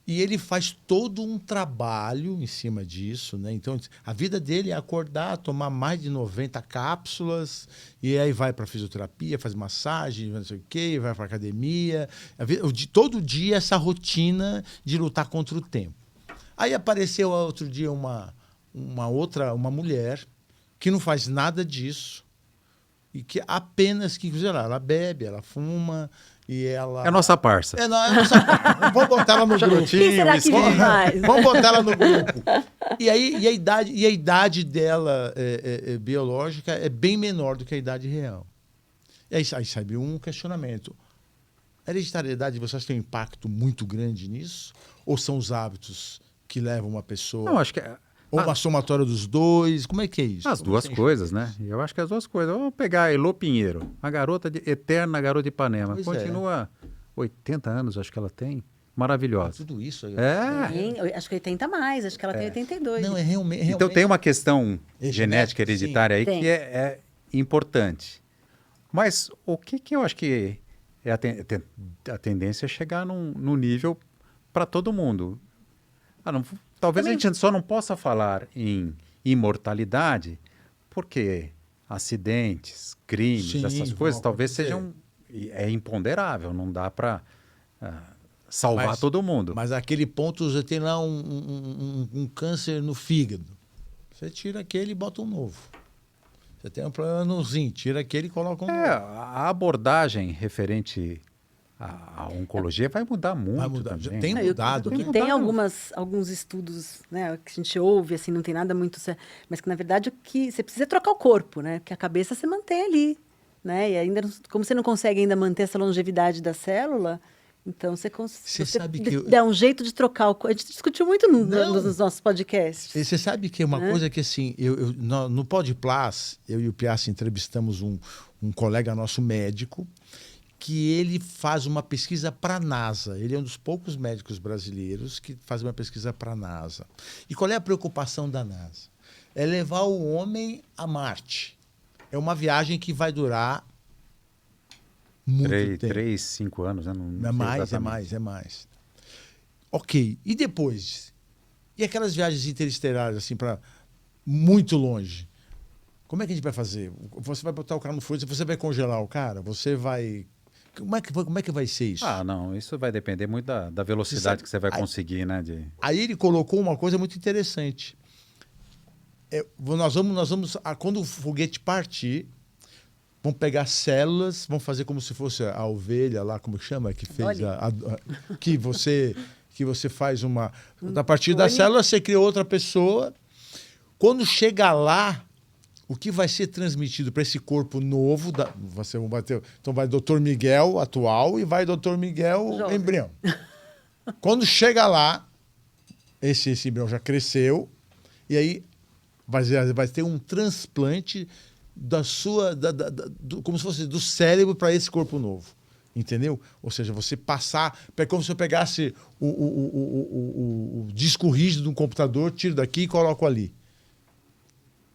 E ele faz todo um trabalho em cima disso, né? Então, a vida dele é acordar, tomar mais de 90 cápsulas, e aí vai para fisioterapia, faz massagem, não sei o quê, vai para academia. Todo dia essa rotina de lutar contra o tempo. Aí apareceu outro dia uma mulher que não faz nada disso, e que apenas, ela bebe, ela fuma... E ela... É a nossa parça. É nossa parça. Vamos botar ela no grupo. Quem será que vive mais? Vamos botar ela no grupo. E a idade dela biológica é bem menor do que a idade real. E aí sabe um questionamento. A hereditariedade, você acha que tem um impacto muito grande nisso? Ou são os hábitos que levam uma pessoa... Não, acho que... Ou uma somatória dos dois? Como é que é isso? As duas coisas, né? Eu acho que as duas coisas. Vamos pegar a Elô Pinheiro, a garota eterna garota de Ipanema. Pois Continua 80 anos, acho que ela tem. maravilhosa. Tudo isso aí. Acho que 80 mais, acho que ela tem 82. Não, é realmente. Então tem uma questão genética hereditária aí Tem. que é importante. Mas o que eu acho que é a tendência é chegar num nível para todo mundo. Talvez Também... a gente só não possa falar em imortalidade porque acidentes, crimes, essas coisas talvez sejam... É imponderável, não dá para salvar todo mundo. Mas aquele ponto, você tem lá um câncer no fígado. Você tira aquele e bota um novo. Você tem um problema no rim, tira aquele e coloca um novo. A abordagem referente à oncologia vai mudar muito. Vai mudar. Também. Tem mudado. Tem alguns estudos, né, que a gente ouve, assim, não tem nada muito... Mas que, na verdade, o que você precisa é trocar o corpo, né? Porque a cabeça você mantém ali, né? E ainda, como você não consegue ainda manter essa longevidade da célula... Então, você sabe que dá um jeito de trocar o... A gente discutiu muito nos nossos podcasts. Você sabe que é uma coisa que, assim, no Podplas, eu e o Piazza entrevistamos um colega nosso médico, que ele faz uma pesquisa para a NASA. Ele é um dos poucos médicos brasileiros que faz uma pesquisa para a NASA. E qual é a preocupação da NASA? É levar o homem a Marte. É uma viagem que vai durar... muito tempo. 3, 5 anos, né? Não é mais. Ok. E depois? E aquelas viagens interestelares, assim, para muito longe? Como é que a gente vai fazer? Você vai botar o cara no fogo, você vai congelar o cara? Você vai... Como é que vai ser isso? Não. Isso vai depender muito da velocidade que você vai conseguir, né? Aí ele colocou uma coisa muito interessante. Nós vamos quando o foguete partir... Vamos pegar células, vamos fazer como se fosse a ovelha lá, como chama, que fez que você faz uma... A partir da célula, você cria outra pessoa. Quando chega lá, o que vai ser transmitido para esse corpo novo... Então vai Dr. Miguel atual e vai Dr. Miguel jovem. Embrião. Quando chega lá, esse embrião já cresceu, e aí vai ter um transplante... como se fosse do cérebro para esse corpo novo, entendeu? Ou seja, você passar, é como se eu pegasse o disco rígido de um computador, tiro daqui e coloco ali.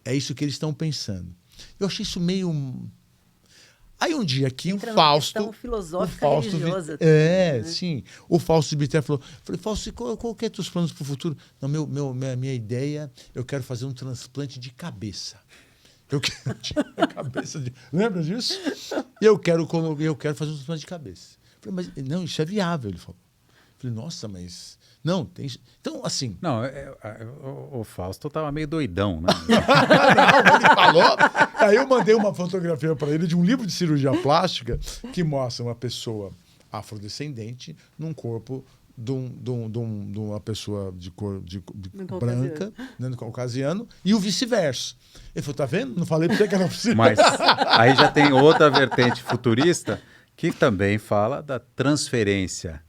É isso que eles estão pensando. Eu achei isso meio... Aí um dia aqui o Fausto... filosófica religiosa. Sim. O Fausto de Bitté falou, Fausto, qual que é os teus planos para o futuro? Não, minha ideia, eu quero fazer um transplante de cabeça. Eu quero tirar a cabeça de... Lembra disso? E eu quero fazer um transplante de cabeça. Eu falei, mas não, isso é viável, ele falou. Eu falei, nossa, mas... Não, tem... Então, assim... Não, o Fausto estava meio doidão, né? Não, ele falou... Aí eu mandei uma fotografia para ele de um livro de cirurgia plástica que mostra uma pessoa afrodescendente num corpo de uma pessoa de cor branca, né, caucasiano, e o vice-versa. Ele falou, tá vendo? Não falei pra você que era possível. Mas aí já tem outra vertente futurista que também fala da transferência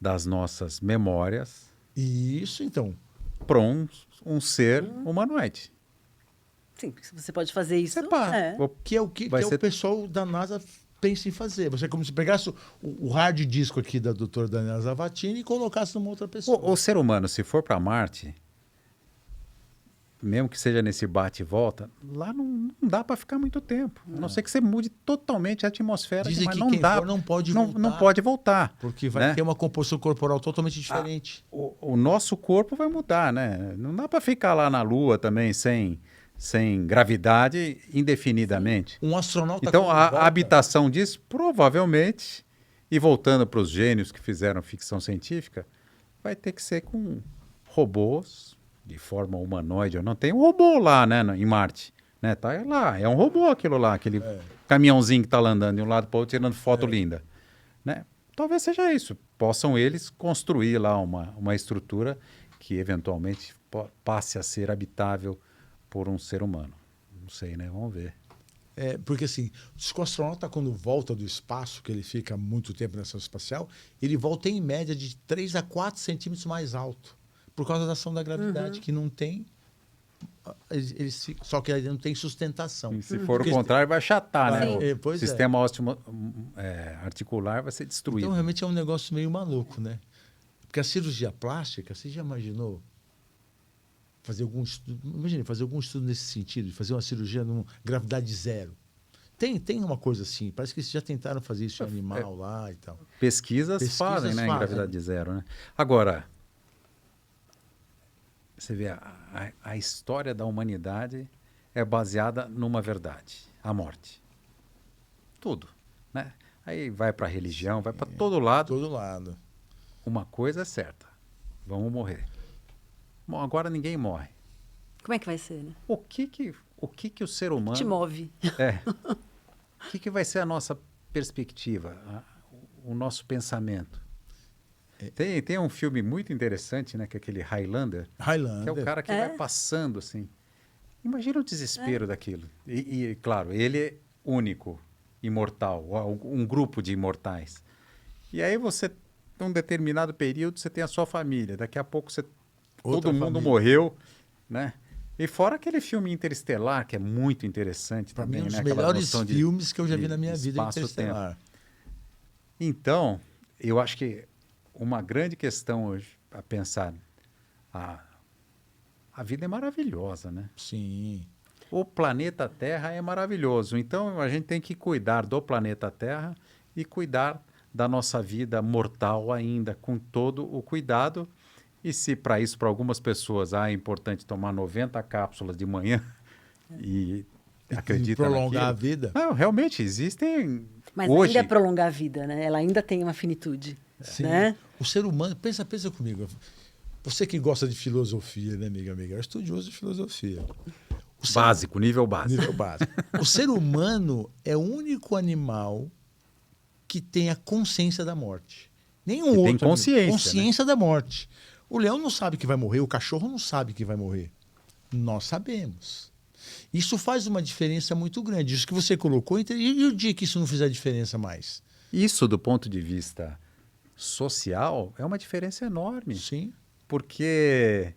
das nossas memórias Isso, então. para um ser humanoide. Sim, você pode fazer isso. Que é o que o pessoal da NASA pensa em fazer. Você é como se pegasse o hard disco aqui da doutora Daniela Zavattini e colocasse numa outra pessoa. O ser humano, se for para Marte, mesmo que seja nesse bate e volta, lá não dá para ficar muito tempo. A não ser que você mude totalmente a atmosfera. Dizem mas que não quem dá, for não pode voltar. Não pode voltar. Porque vai né? ter uma composição corporal totalmente diferente. O nosso corpo vai mudar, né? Não dá para ficar lá na Lua também sem gravidade indefinidamente. Um astronauta... Então, a habitação disso, provavelmente, e voltando para os gênios que fizeram ficção científica, vai ter que ser com robôs de forma humanoide. Não tem um robô lá, né, em Marte. Né? Tá lá, é um robô aquilo lá, aquele caminhãozinho que está lá andando de um lado para o outro, tirando foto linda. Né? Talvez seja isso. Possam eles construir lá uma estrutura que, eventualmente, passe a ser habitável por um ser humano. Não sei, né? Vamos ver. Porque assim, o astronauta, quando volta do espaço, que ele fica muito tempo na estação espacial, ele volta em média de 3 a 4 centímetros mais alto, por causa da ação da gravidade, que não tem... Só que ele não tem sustentação. E se for o contrário, vai achatar, né? O sistema ósseo articular vai ser destruído. Então, realmente é um negócio meio maluco, né? Porque a cirurgia plástica, você já imaginou fazer algum estudo? Imagine fazer algum estudo nesse sentido, de fazer uma cirurgia numa gravidade zero. Tem uma coisa assim, parece que eles já tentaram fazer isso em animal lá e tal. Pesquisas fazem, né, em gravidade zero, né? Agora, você vê, a história da humanidade é baseada numa verdade, a morte. Tudo, né? Aí vai para a religião, vai para todo lado. Todo lado. Uma coisa é certa, vamos morrer. Bom, agora ninguém morre. Como é que vai ser, né? O que o ser humano... Te move. O que vai ser a nossa perspectiva, o nosso pensamento? Tem um filme muito interessante, né, que é aquele Highlander, que é o cara que vai passando assim. Imagina o desespero daquilo. E, claro, ele é único, imortal, um grupo de imortais. E aí você, num determinado período, você tem a sua família. Daqui a pouco todo mundo morreu, né? E fora aquele filme Interestelar, que é muito interessante pra também, mim, um dos né? melhores filmes que eu já vi na minha vida, Interestelar. Então, eu acho que uma grande questão hoje a pensar, a vida é maravilhosa, né? Sim. O planeta Terra é maravilhoso. Então, a gente tem que cuidar do planeta Terra e cuidar da nossa vida mortal ainda, com todo o cuidado. E se para isso, para algumas pessoas, é importante tomar 90 cápsulas de manhã e acredita prolongar naquilo. a vida. Não, realmente, existem Mas hoje... ainda é prolongar a vida, né? Ela ainda tem uma finitude. Sim. Né? O ser humano... Pensa comigo. Você que gosta de filosofia, né, amiga? É estudioso de filosofia. Básico, nível básico. Nível básico. O ser humano é o único animal que tem a consciência da morte. Nenhum outro. Tem consciência. Consciência, né? Da morte. O leão não sabe que vai morrer, o cachorro não sabe que vai morrer. Nós sabemos. Isso faz uma diferença muito grande. Isso que você colocou, e o dia que isso não fizer diferença mais? Isso, do ponto de vista social, é uma diferença enorme. Sim. Porque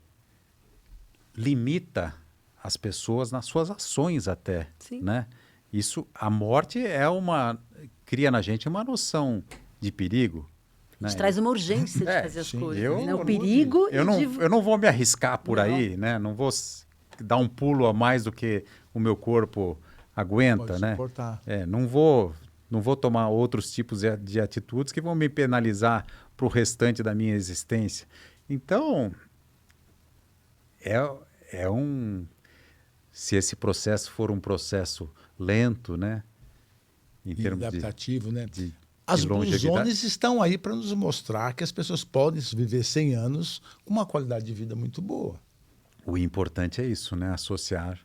limita as pessoas nas suas ações até. Sim. Né? Isso, a morte cria na gente uma noção de perigo. A gente traz uma urgência de fazer as coisas. Né? O perigo... Eu não vou me arriscar por aí, né? Não vou dar um pulo a mais do que o meu corpo aguenta. Pode né? suportar. Não vou tomar outros tipos de atitudes que vão me penalizar para o restante da minha existência. Então, se esse processo for um processo lento, né? Em termos adaptativo, né? As Blue Zones estão aí para nos mostrar que as pessoas podem viver 100 anos com uma qualidade de vida muito boa. O importante é isso, né? Associar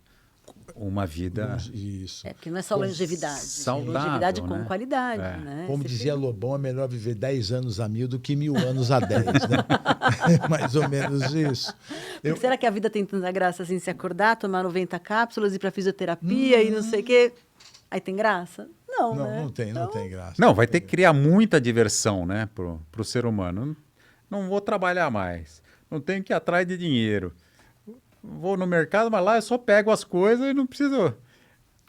uma vida... Isso. Porque não é só longevidade. Saudável, longevidade com né? qualidade. Né? Como dizia Lobão, é melhor viver 10 anos a 1000 do que 1000 anos a 10. Né? Mais ou menos isso. Será que a vida tem tanta graça assim, se acordar, tomar 90 cápsulas, ir para fisioterapia e não sei o quê? Aí tem graça? Não, né? Não tem graça. Não, vai ter que criar muita diversão, né, pro ser humano. Não vou trabalhar mais. Não tenho que ir atrás de dinheiro. Vou no mercado, mas lá eu só pego as coisas e não preciso...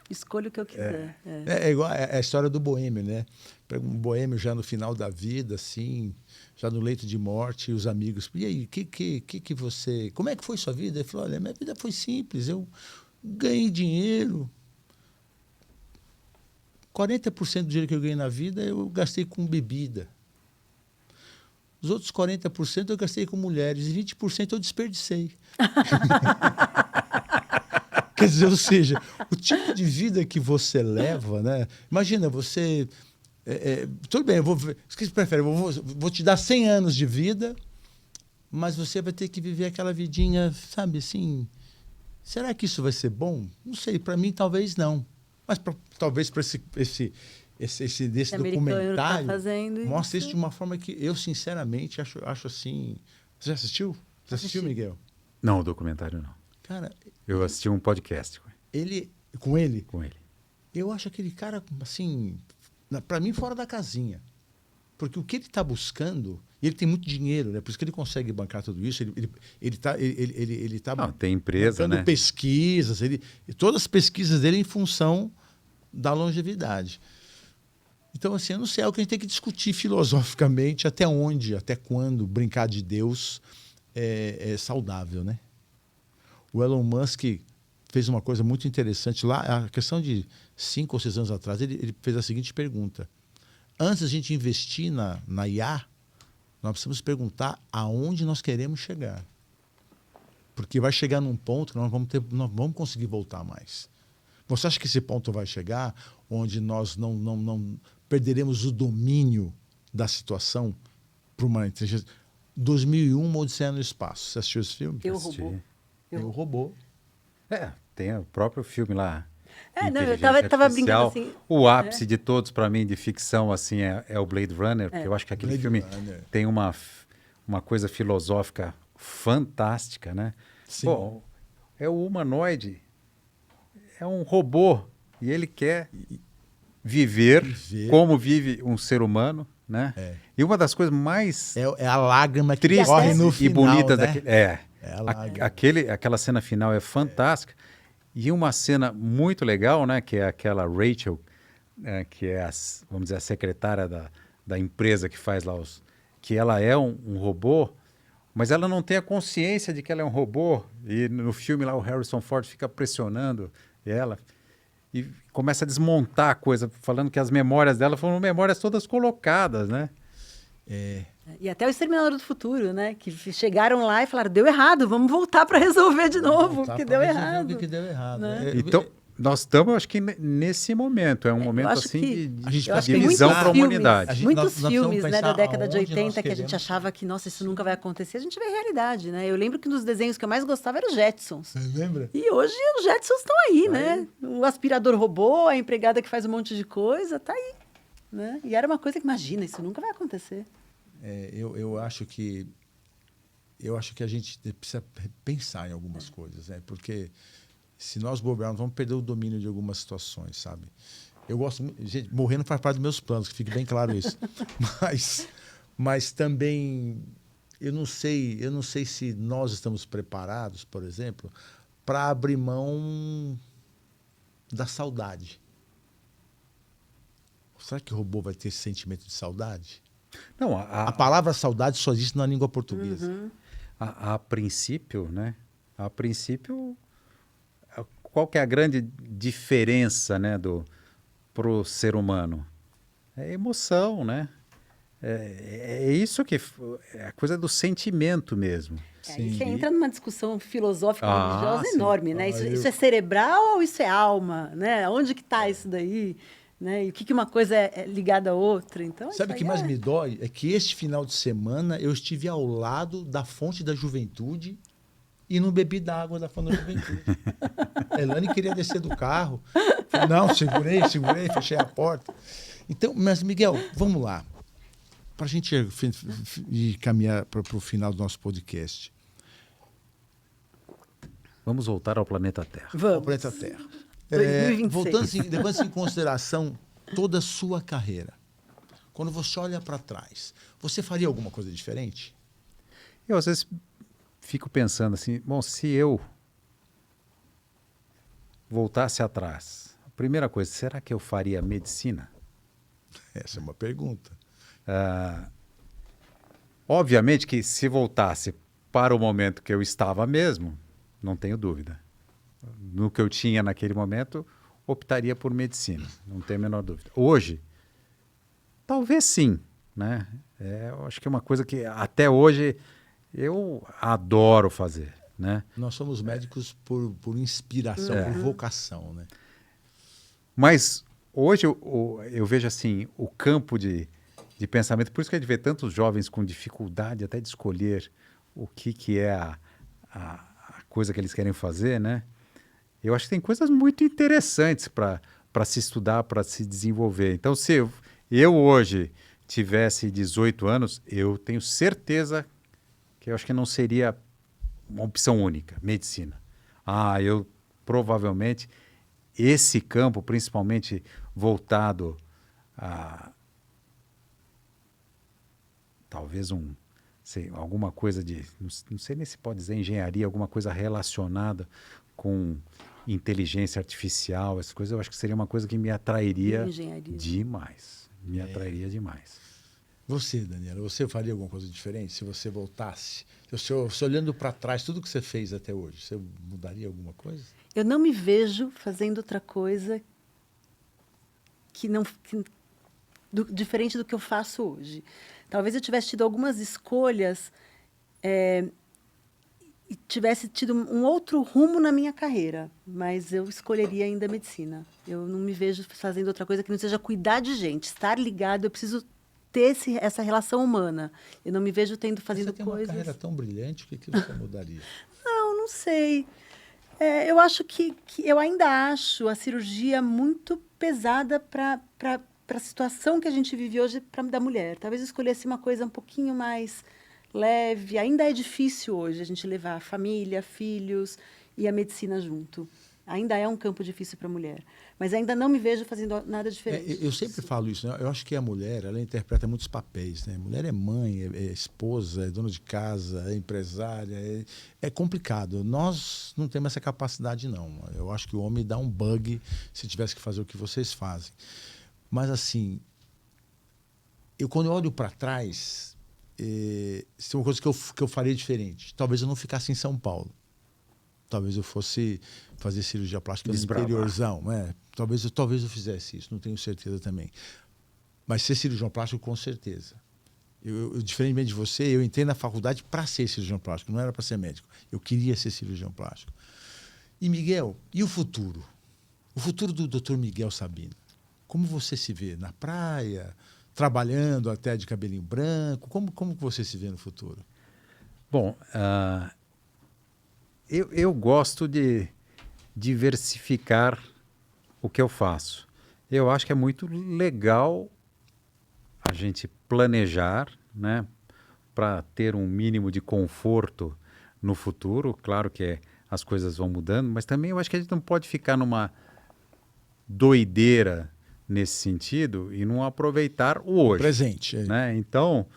Escolho o que eu quiser. É igual a história do boêmio, né? Um boêmio já no final da vida, assim, já no leito de morte, e os amigos... E aí, que você... Como é que foi sua vida? Ele falou, olha, minha vida foi simples. Eu ganhei dinheiro... 40% do dinheiro que eu ganhei na vida eu gastei com bebida. Os outros 40% eu gastei com mulheres e 20% eu desperdicei. Quer dizer, ou seja, o tipo de vida que você leva, né? Imagina, você... tudo bem, o que você prefere? Vou te dar 100 anos de vida, mas você vai ter que viver aquela vidinha, sabe, assim... Será que isso vai ser bom? Não sei, para mim talvez não. Mas talvez para desse documentário mostra isso de uma forma que eu, sinceramente, acho assim... Você já assistiu? Você assistiu, Miguel? Não, o documentário não. Cara... Eu assisti um podcast com ele. Com ele? Com ele. Eu acho aquele cara, assim, para mim, fora da casinha. Porque o que ele está buscando... Ele tem muito dinheiro, né? Por isso que ele consegue bancar tudo isso. Ele tá tem empresa, né? Pesquisas. Todas as pesquisas dele em função da longevidade. Então, assim, eu não sei, é algo que a gente tem que discutir filosoficamente até onde, até quando brincar de Deus é saudável, né? O Elon Musk fez uma coisa muito interessante lá, a questão de 5 ou 6 anos atrás, ele fez a seguinte pergunta. Antes da gente investir na IA, nós precisamos perguntar aonde nós queremos chegar. Porque vai chegar num ponto que nós vamos conseguir voltar mais. Você acha que esse ponto vai chegar onde nós não perderemos o domínio da situação para uma inteligência? 2001, Uma Odisseia no Espaço. Você assistiu esse filme? Eu, Robô. Tem o próprio filme lá. Não, eu tava brincando assim. O ápice de todos, para mim, de ficção, assim, é o Blade Runner, porque eu acho que aquele filme tem uma coisa filosófica fantástica, né? Sim. Bom, é o humanoide, é um robô, e ele quer viver como vive um ser humano, né? E uma das coisas mais É a lágrima que tristes corre no final, e bonitas né? daquele... Aquela cena final é fantástica. E uma cena muito legal, né, que é aquela Rachel, que é, vamos dizer, a secretária da empresa que faz lá que ela é um robô, mas ela não tem a consciência de que ela é um robô. E no filme lá o Harrison Ford fica pressionando ela e começa a desmontar a coisa, falando que as memórias dela foram memórias todas colocadas, né? E até o Exterminador do Futuro, né? Que chegaram lá e falaram, deu errado, vamos voltar para resolver de novo, porque deu errado. O que deu errado. Né? Então, nós estamos, acho que nesse momento, é um momento assim de visão para a humanidade. Muitos filmes, né, da década de 80 que a gente achava que, nossa, isso nunca vai acontecer, a gente vê a realidade, né? Eu lembro que um dos desenhos que eu mais gostava era os Jetsons. Você lembra? E hoje os Jetsons estão aí, né? O aspirador robô, a empregada que faz um monte de coisa, tá aí. Né? E era uma coisa que, imagina, isso nunca vai acontecer. Eu acho que a gente precisa pensar em algumas coisas, né? Porque se nós bobearmos, vamos perder o domínio de algumas situações, sabe? Eu gosto muito, gente, morrer não faz parte dos meus planos, que fique bem claro isso. mas também eu não sei se nós estamos preparados, por exemplo, para abrir mão da saudade. Será que o robô vai ter esse sentimento de saudade? Não, a palavra saudade só existe na língua portuguesa. Uhum. A princípio, né? A princípio, qual que é a grande diferença, né, pro ser humano? É emoção, né? É isso que é a coisa do sentimento mesmo. Aí você entra numa discussão filosófica religiosa enorme, né? Isso é cerebral ou isso é alma, né? Onde que está isso daí? Né? E o que uma coisa é ligada à outra? Então, sabe o que mais me dói? É que este final de semana eu estive ao lado da fonte da juventude e não bebi da água da fonte da juventude. A Elane queria descer do carro. Falei, não, segurei, fechei a porta. Então, mas Miguel, vamos lá. Para a gente ir caminhar para o final do nosso podcast. Vamos voltar ao planeta Terra. Vamos. Ao planeta Terra. 2026. Levando em consideração toda a sua carreira, quando você olha para trás, você faria alguma coisa diferente? Eu, às vezes, fico pensando assim, bom, se eu voltasse atrás, a primeira coisa, será que eu faria medicina? Essa é uma pergunta. Obviamente que se voltasse para o momento que eu estava mesmo, não tenho dúvida. No que eu tinha naquele momento, optaria por medicina, não tenho a menor dúvida. Hoje, talvez sim, né? Eu acho que é uma coisa que até hoje eu adoro fazer, né? Nós somos médicos por inspiração, por vocação, né? Mas hoje eu vejo assim, o campo de pensamento, por isso que a gente vê tantos jovens com dificuldade até de escolher o que é a coisa que eles querem fazer, né? Eu acho que tem coisas muito interessantes para se estudar, para se desenvolver. Então, se eu hoje tivesse 18 anos, eu tenho certeza que eu acho que não seria uma opção única, medicina. Eu provavelmente, esse campo, principalmente voltado a talvez alguma coisa não sei nem se pode dizer engenharia, alguma coisa relacionada com inteligência artificial, essas coisas, eu acho que seria uma coisa que me atrairia demais. Me atrairia demais. Você, Daniela, você faria alguma coisa diferente se você voltasse? Se olhando para trás, tudo que você fez até hoje, você mudaria alguma coisa? Eu não me vejo fazendo outra coisa que não diferente do que eu faço hoje. Talvez eu tivesse tido algumas escolhas e tivesse tido um outro rumo na minha carreira, mas eu escolheria ainda a medicina. Eu não me vejo fazendo outra coisa que não seja cuidar de gente, estar ligado. Eu preciso ter essa relação humana. Eu não me vejo fazendo você tem coisas. Uma carreira tão brilhante, o que você mudaria? Não sei. Eu acho que eu ainda acho a cirurgia muito pesada para a situação que a gente vive hoje da mulher. Talvez eu escolhesse uma coisa um pouquinho mais leve. Ainda é difícil hoje a gente levar a família, filhos e a medicina junto. Ainda é um campo difícil para a mulher. Mas ainda não me vejo fazendo nada diferente. Eu sempre falo isso, né? Eu acho que a mulher, ela interpreta muitos papéis, né? A mulher é mãe, é esposa, é dona de casa, é empresária. É complicado. Nós não temos essa capacidade, não. Eu acho que o homem dá um bug se tivesse que fazer o que vocês fazem. Mas, assim, quando eu olho para trás, se tem uma coisa que eu faria diferente. Talvez eu não ficasse em São Paulo. Talvez eu fosse fazer cirurgia plástica no interiorzão. Talvez eu fizesse isso, não tenho certeza também. Mas ser cirurgião plástico, com certeza. Diferentemente de você, eu entrei na faculdade para ser cirurgião plástico, não era para ser médico. Eu queria ser cirurgião plástico. E, Miguel, e o futuro? O futuro do Dr. Miguel Sabino? Como você se vê? Na praia? Trabalhando até de cabelinho branco? Como você se vê no futuro? Bom, eu gosto de diversificar o que eu faço. Eu acho que é muito legal a gente planejar, né, para ter um mínimo de conforto no futuro. Claro que as coisas vão mudando, mas também eu acho que a gente não pode ficar numa doideira nesse sentido e não aproveitar o hoje. Presente. Né? Então,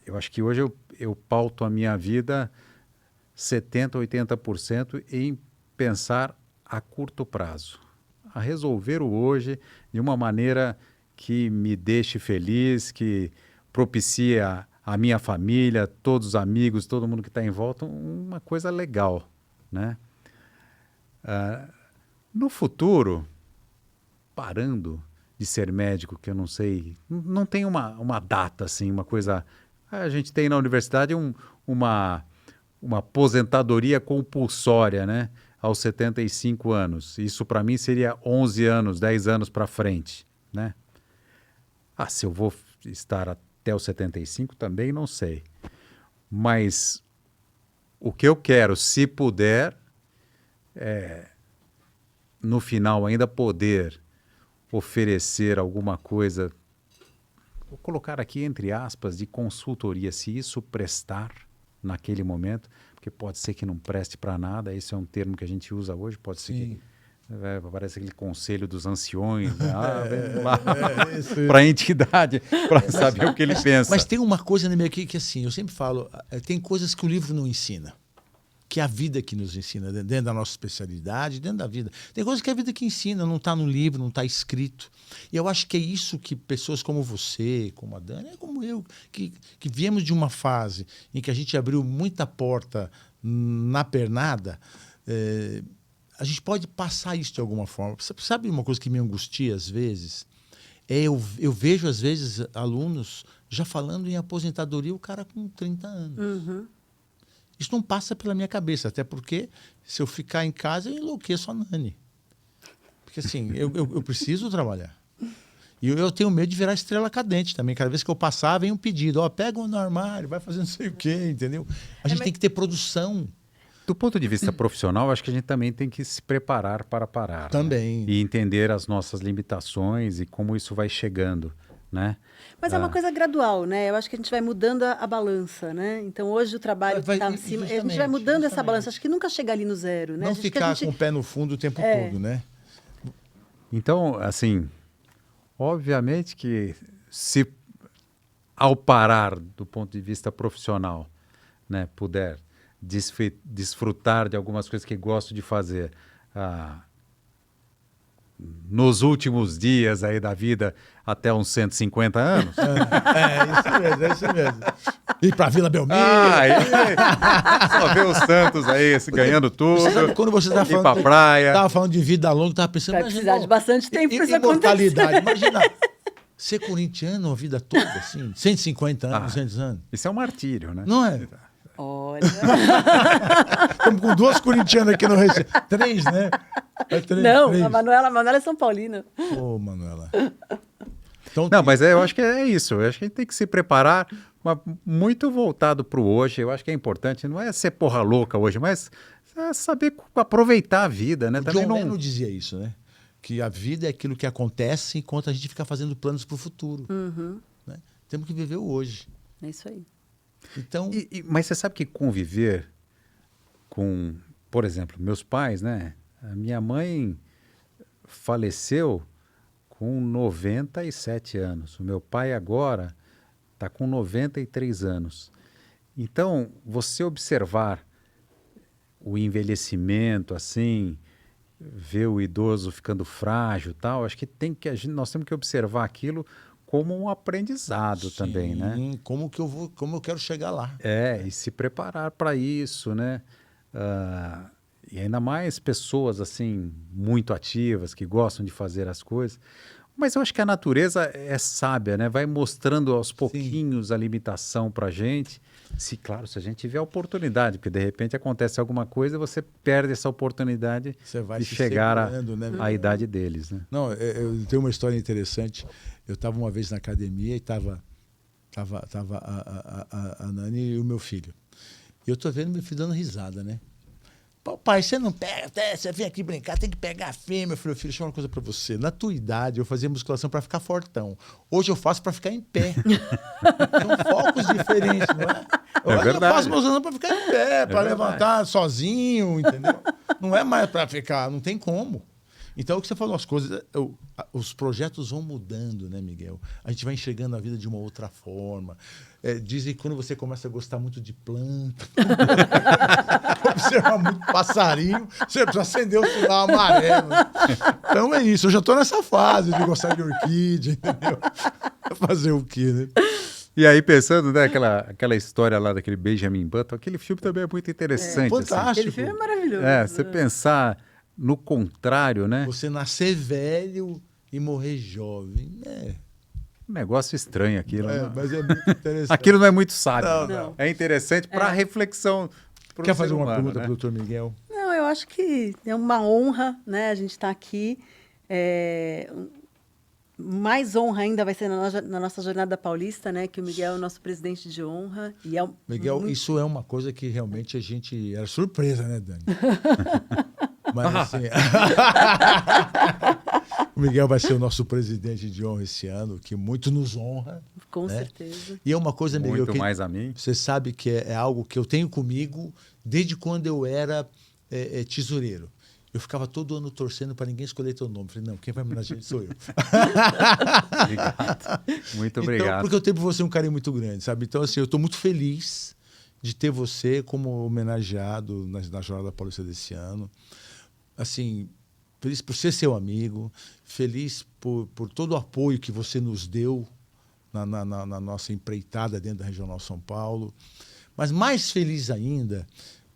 eu acho que hoje eu pauto a minha vida 70%, 80% em pensar a curto prazo, a resolver o hoje de uma maneira que me deixe feliz, que propicie a minha família, todos os amigos, todo mundo que está em volta, uma coisa legal, né? No futuro, parando de ser médico, que eu não sei, não tem uma data assim, uma coisa... A gente tem na universidade uma aposentadoria compulsória, né? Aos 75 anos. Isso para mim seria 11 anos, 10 anos para frente, né? Se eu vou estar até os 75 também não sei. Mas o que eu quero, se puder, no final ainda poder oferecer alguma coisa, vou colocar aqui entre aspas, de consultoria, se isso prestar naquele momento, porque pode ser que não preste para nada, esse é um termo que a gente usa hoje, pode ser que parece aquele conselho dos anciões, né? Vamos lá para a entidade, para saber o que ele pensa. Mas tem uma coisa na minha que assim, eu sempre falo, tem coisas que o livro não ensina, que é a vida que nos ensina, dentro da nossa especialidade, dentro da vida. Tem coisas que a vida que ensina, não está no livro, não está escrito. E eu acho que é isso que pessoas como você, como a Dani, como eu, que viemos de uma fase em que a gente abriu muita porta na pernada, a gente pode passar isso de alguma forma. Sabe uma coisa que me angustia às vezes? Eu vejo às vezes alunos já falando em aposentadoria, o cara com 30 anos. Uhum. Isso não passa pela minha cabeça, até porque se eu ficar em casa eu enlouqueço a Nani. Porque assim, eu preciso trabalhar. E eu tenho medo de virar estrela cadente também. Cada vez que eu passar, vem um pedido. Pega um no armário, vai fazer não sei o quê, entendeu? A gente tem que ter produção. Do ponto de vista profissional, acho que a gente também tem que se preparar para parar. Também. Né? E entender as nossas limitações e como isso vai chegando, né? Mas é uma coisa gradual, né? Eu acho que a gente vai mudando a balança, né? Então, hoje o trabalho está acima, a gente vai mudando essa balança. Acho que nunca chega ali no zero, né? Não ficar com o pé no fundo o tempo todo, né? Então, assim, obviamente que se ao parar do ponto de vista profissional, né, puder desfrutar de algumas coisas que gosto de fazer nos últimos dias aí da vida, até uns 150 anos. É isso mesmo. Ir pra Vila Belmiro. Só ver os Santos aí ganhando tudo. Você sabe, quando você estava ir falando, pra praia. Tava falando de vida longa, tava pensando... Vai precisar de bastante tempo para isso acontecer. Imagina, ser corintiano a vida toda, assim, 150 anos, 200 anos. Isso é um martírio, né? Não é? Olha... Estamos com 2 corintianas aqui no Recife. 3, né? É 3, não, 3. a Manuela é São Paulina. Ô, Manuela. Então, não, mas eu acho que é isso. Eu acho que a gente tem que se preparar, mas muito voltado para o hoje. Eu acho que é importante, não é ser porra louca hoje, mas é saber aproveitar a vida, né? O Também John Lennon dizia isso, né? Que a vida é aquilo que acontece enquanto a gente fica fazendo planos para o futuro. Né? Temos que viver o hoje. É isso aí. Então... mas você sabe que conviver com, por exemplo, meus pais, né? A minha mãe faleceu com 97 anos. O meu pai agora está com 93 anos. Então, você observar o envelhecimento, assim, ver o idoso ficando frágil e tal, acho que nós temos que observar aquilo como um aprendizado. Sim, também, né? Como eu quero chegar lá. E se preparar para isso, né? E ainda mais pessoas assim muito ativas, que gostam de fazer as coisas. Mas eu acho que a natureza é sábia, né? Vai mostrando aos pouquinhos a limitação para a gente. Claro, se a gente tiver a oportunidade, porque de repente acontece alguma coisa e você perde essa oportunidade de chegar à idade deles, né? Não, eu tenho uma história interessante. Eu estava uma vez na academia e estava a Nani e o meu filho. E eu estou vendo meu filho dando risada, né? Pai, você não pega, você vem aqui brincar, tem que pegar firme. Eu falei, filho, deixa eu falar uma coisa pra você. Na tua idade, eu fazia musculação pra ficar fortão. Hoje eu faço pra ficar em pé. São focos diferentes, não é? Hoje eu faço musculação pra ficar em pé, pra levantar sozinho, entendeu? Não é mais pra ficar, não tem como. Então, o que você falou, as coisas, os projetos vão mudando, né, Miguel? A gente vai enxergando a vida de uma outra forma. Dizem que quando você começa a gostar muito de planta, observar muito passarinho, você precisa acender o sinal amarelo. Então é isso, eu já estou nessa fase de gostar de orquídea, entendeu? Fazer o quê, né? E aí, pensando, né, aquela história lá daquele Benjamin Button, aquele filme também é muito interessante. Fantástico. Assim. Aquele filme é maravilhoso. Você pensar no contrário, né? Você nascer velho e morrer jovem, né? Um negócio estranho aquilo. Mas é muito interessante. Aquilo não é muito sábio. Não. É interessante para reflexão. Quer fazer uma humano, pergunta para o doutor Miguel? Não, eu acho que é uma honra, né? A gente está aqui. Mais honra ainda vai ser na nossa jornada paulista, né? Que o Miguel é o nosso presidente de honra. E Miguel, isso é uma coisa que realmente a gente... Era surpresa, né, Dani? Mas assim... O Miguel vai ser o nosso presidente de honra esse ano, que muito nos honra. Com certeza. E é uma coisa, Miguel... Muito mais a mim. Você sabe que é algo que eu tenho comigo desde quando eu era tesoureiro. Eu ficava todo ano torcendo para ninguém escolher teu nome. Falei, não, quem vai homenagear sou eu. Obrigado. Muito obrigado. Então, porque eu tenho por você um carinho muito grande, sabe? Então, assim, eu estou muito feliz de ter você como homenageado na Jornada Paulista desse ano. Assim, feliz por ser seu amigo, feliz por todo o apoio que você nos deu na nossa empreitada dentro da Regional São Paulo. Mas mais feliz ainda...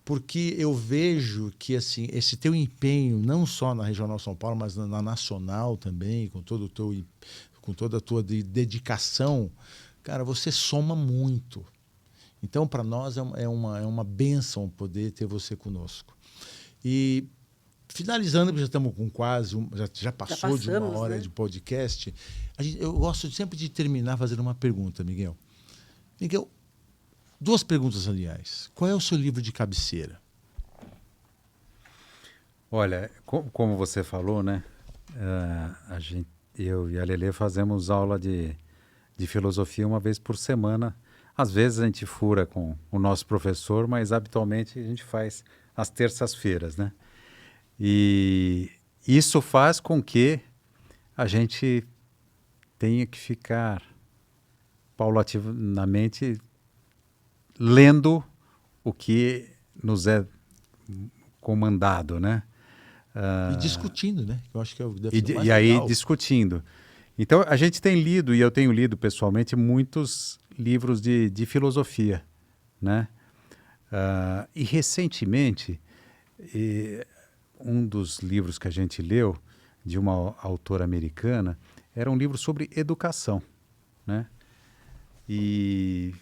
porque eu vejo que assim, esse teu empenho, não só na Regional São Paulo, mas na Nacional também, com toda a tua dedicação, cara, você soma muito. Então, para nós, é uma bênção poder ter você conosco. E, finalizando, porque já estamos com já passou de uma hora, né, de podcast, eu gosto sempre de terminar fazendo uma pergunta, Miguel. Miguel, 2 perguntas, aliás. Qual é o seu livro de cabeceira? Olha, como você falou, né? Eu e a Lelê fazemos aula de filosofia uma vez por semana. Às vezes a gente fura com o nosso professor, mas habitualmente a gente faz às terças-feiras, né? E isso faz com que a gente tenha que ficar paulatinamente lendo o que nos é comandado, né? E discutindo, né? Eu acho que é o e aí discutindo. Então, a gente tem lido, e eu tenho lido pessoalmente, muitos livros de filosofia, né? E recentemente, um dos livros que a gente leu, de uma autora americana, era um livro sobre educação, né? E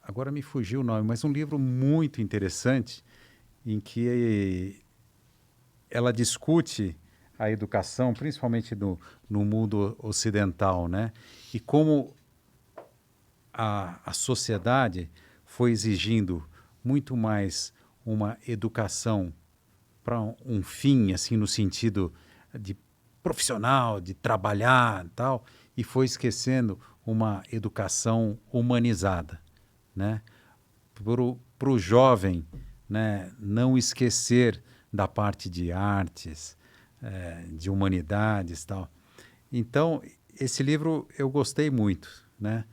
agora me fugiu o nome, mas um livro muito interessante, em que ela discute a educação, principalmente no mundo ocidental, né? E como a sociedade foi exigindo muito mais uma educação para um fim, assim, no sentido de profissional, de trabalhar e tal, e foi esquecendo uma educação humanizada, né? Para o jovem, né, não esquecer da parte de artes, de humanidades e tal. Então, esse livro eu gostei muito, né?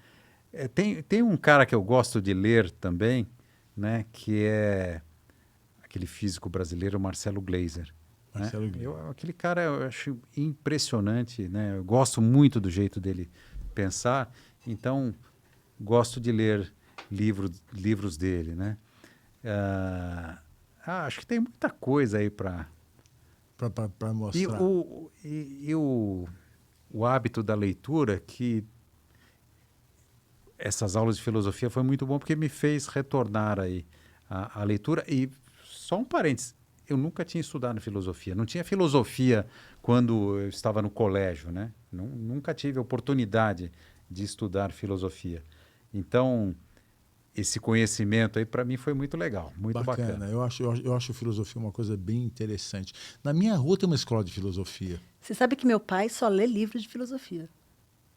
Tem um cara que eu gosto de ler também, né, que é aquele físico brasileiro, Marcelo Gleiser. Marcelo Né? Gleiser. Aquele cara eu acho impressionante, né? Eu gosto muito do jeito dele pensar, então gosto de ler livros dele, né? Acho que tem muita coisa aí para mostrar. E o hábito da leitura, que essas aulas de filosofia foi muito bom porque me fez retornar aí a leitura. E só um parênteses, eu nunca tinha estudado filosofia. Não tinha filosofia quando eu estava no colégio, né? Nunca tive oportunidade de estudar filosofia. Então, esse conhecimento aí para mim foi muito legal, muito bacana. Eu acho filosofia uma coisa bem interessante. Na minha rua tem uma escola de filosofia. Você sabe que meu pai só lê livro de filosofia.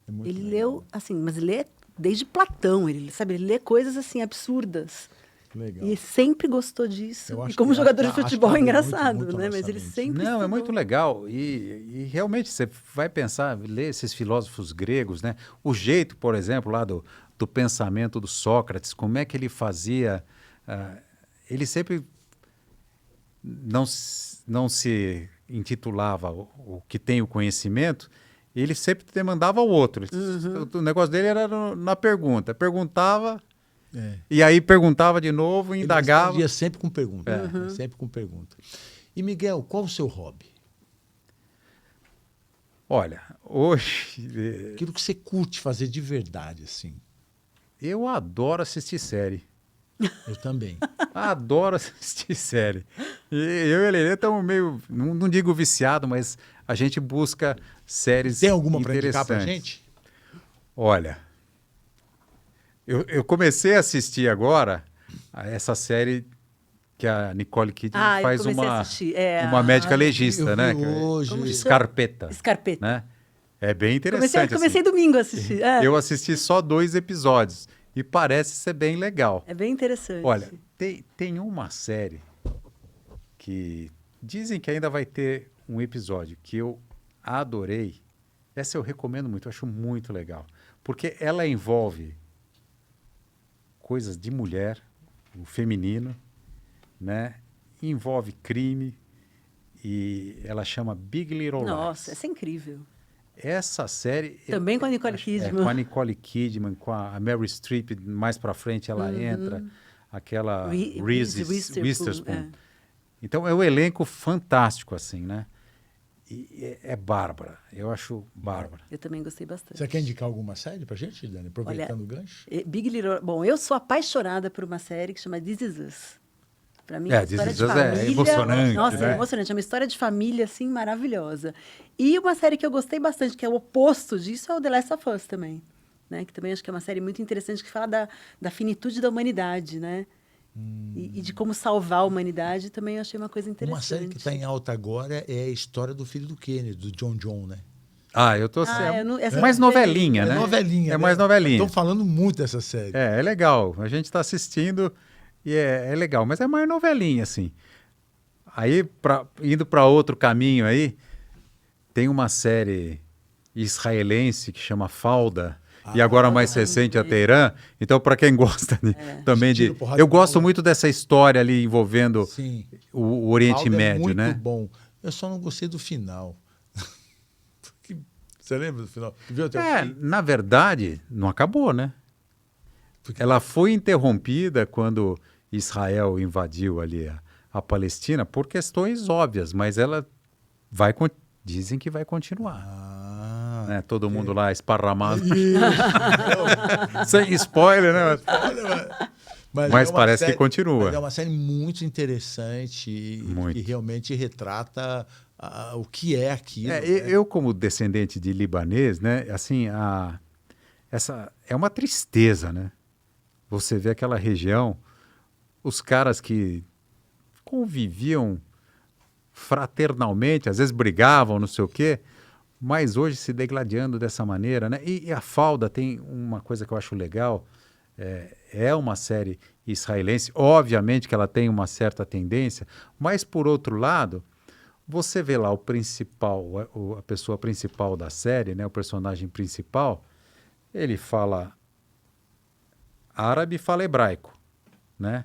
É muito Ele legal. leu, assim, mas lê desde Platão, ele lê coisas assim absurdas. Legal. E sempre gostou disso. Eu acho E como que- jogador de acho que futebol é abre engraçado, muito a né? nossa Mas ele mente. sempre Não, é estudou. muito legal. E realmente você vai pensar, ler esses filósofos gregos, né? O jeito, por exemplo, lá do pensamento do Sócrates, como é que ele fazia... ele sempre não se intitulava o que tem o conhecimento, ele sempre demandava ao outro. O negócio dele era na pergunta. Perguntava, e aí perguntava de novo, Ele indagava. respondia sempre com pergunta. Sempre com pergunta. E, Miguel, qual o seu hobby? Olha, hoje Aquilo que você curte fazer de verdade, assim. eu adoro assistir série. Eu também. Adoro assistir série. E eu e a Lelê estamos meio, não digo viciado, mas a gente busca séries Tem alguma para interessantes. indicar pra gente? Olha, eu comecei a assistir agora essa série que a Nicole Kidman Ah, eu faz comecei a assistir. uma médica legista, eu né? vi que é hoje. Como chama? Scarpetta. Scarpetta. Né? É bem interessante. Comecei assim. domingo a assistir. Eu assisti só 2 episódios e parece ser bem legal. É bem interessante. Olha, tem uma série que dizem que ainda vai ter um episódio que eu adorei. Essa eu recomendo muito, eu acho muito legal. Porque ela envolve coisas de mulher, o feminino, né? Envolve crime e ela chama Big Little Lies. Nossa, essa é incrível. Essa série... Também com a Nicole Kidman. com a Nicole Kidman, com a Meryl Streep, mais pra frente ela entra, aquela Reese Witherspoon. Então é um elenco fantástico, assim, né? E é bárbara, eu acho bárbara. Eu também gostei bastante. Você quer indicar alguma série pra gente, Dani? Aproveitando o gancho? Big Little... Bom, eu sou apaixonada por uma série que chama This Is Us. Para mim, This Is Us é emocionante, Nossa, né? é emocionante. É uma história de família, assim, maravilhosa. E uma série que eu gostei bastante, que é o oposto disso, é o The Last of Us também. Né? Que também acho que é uma série muito interessante, que fala da finitude da humanidade, né? E de como salvar a humanidade, também eu achei uma coisa interessante. Uma série que está em alta agora é a história do filho do Kennedy, do John, né? Eu tô essa mais não novelinha, É né? novelinha. É mais novelinha. Estão falando muito dessa série. É legal. A gente está assistindo e é legal, mas é mais novelinha, assim. Aí, indo para outro caminho aí, tem uma série israelense que chama Falda, e agora mais recente a Teherã. Então, para quem gosta também de... Tiro, porrada Eu e gosto bola. muito dessa história ali envolvendo Sim. o Oriente Falda Médio, é muito né? bom. Eu só não gostei do final. Você lembra do final? Viu até o fim? Na verdade, não acabou, né? Ela foi interrompida quando Israel invadiu ali a Palestina por questões óbvias, mas ela dizem que vai continuar. Né? Todo mundo lá esparramado. Sem spoiler, né? Mas parece que continua. Mas é uma série muito interessante e realmente retrata o que é aquilo. Né? Eu, como descendente de libanês, né? Assim, essa é uma tristeza, né? Você vê aquela região, os caras que conviviam fraternalmente, às vezes brigavam, não sei o quê, mas hoje se degladiando dessa maneira, né? E a Falda tem uma coisa que eu acho legal, é uma série israelense, obviamente que ela tem uma certa tendência, mas por outro lado, você vê lá a pessoa principal da série, né? O personagem principal, ele fala árabe e fala hebraico, né?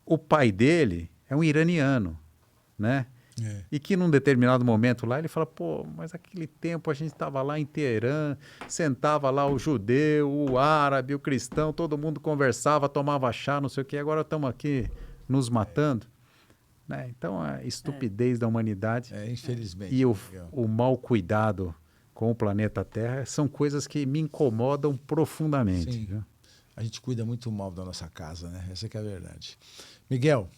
O pai dele é um iraniano, né? E que num determinado momento lá ele fala, pô, mas aquele tempo a gente estava lá em Teherã, sentava lá o judeu, o árabe, o cristão, todo mundo conversava, tomava chá, não sei o quê, agora estamos aqui nos matando. Né? Então a estupidez da humanidade infelizmente. E o mau cuidado com o planeta Terra são coisas que me incomodam profundamente. Sim. Viu? A gente cuida muito mal da nossa casa, né? Essa que é a verdade. Miguel,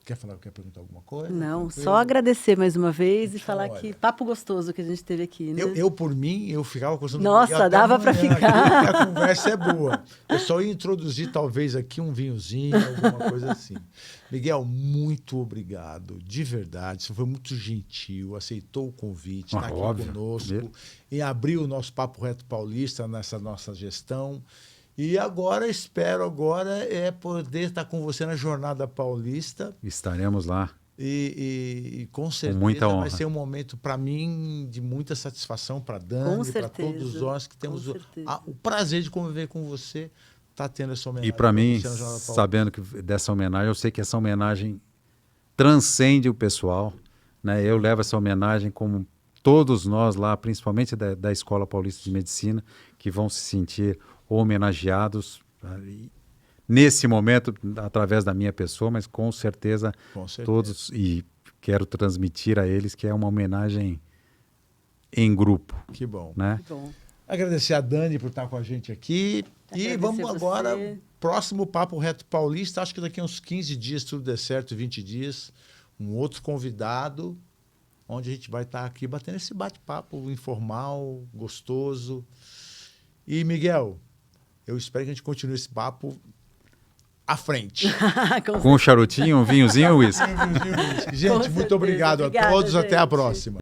quer perguntar alguma coisa? Não, só agradecer mais uma vez e falar olha, que papo gostoso que a gente teve aqui, né? Eu por mim, eu ficava conversando Nossa, com Miguel dava para ficar. A conversa é boa. Eu só ia introduzir talvez aqui um vinhozinho, alguma coisa assim. Miguel, muito obrigado, de verdade. Você foi muito gentil, aceitou o convite, está aqui conosco e abriu o nosso Papo Reto Paulista nessa nossa gestão. E agora, espero poder estar com você na Jornada Paulista. Estaremos lá. E com certeza muita honra. Vai ser um momento, para mim, de muita satisfação, para Dani, para todos nós que temos o prazer de conviver com você, tá tendo essa homenagem. E para mim, sabendo que dessa homenagem, eu sei que essa homenagem transcende o pessoal. Né? Eu levo essa homenagem como todos nós lá, principalmente da Escola Paulista de Medicina, que vão se sentir homenageados nesse momento através da minha pessoa, mas com certeza todos, e quero transmitir a eles que é uma homenagem em grupo. Que bom. Né? Que bom. Agradecer a Dani por estar com a gente aqui. E vamos agora, próximo Papo Reto Paulista, acho que daqui a uns 15 dias, tudo der certo, 20 dias, um outro convidado, onde a gente vai estar aqui batendo esse bate-papo informal, gostoso. E, Miguel, eu espero que a gente continue esse papo à frente. Com um charutinho, um vinhozinho, um uísque. Gente, muito obrigado a todos. Gente. Até a próxima.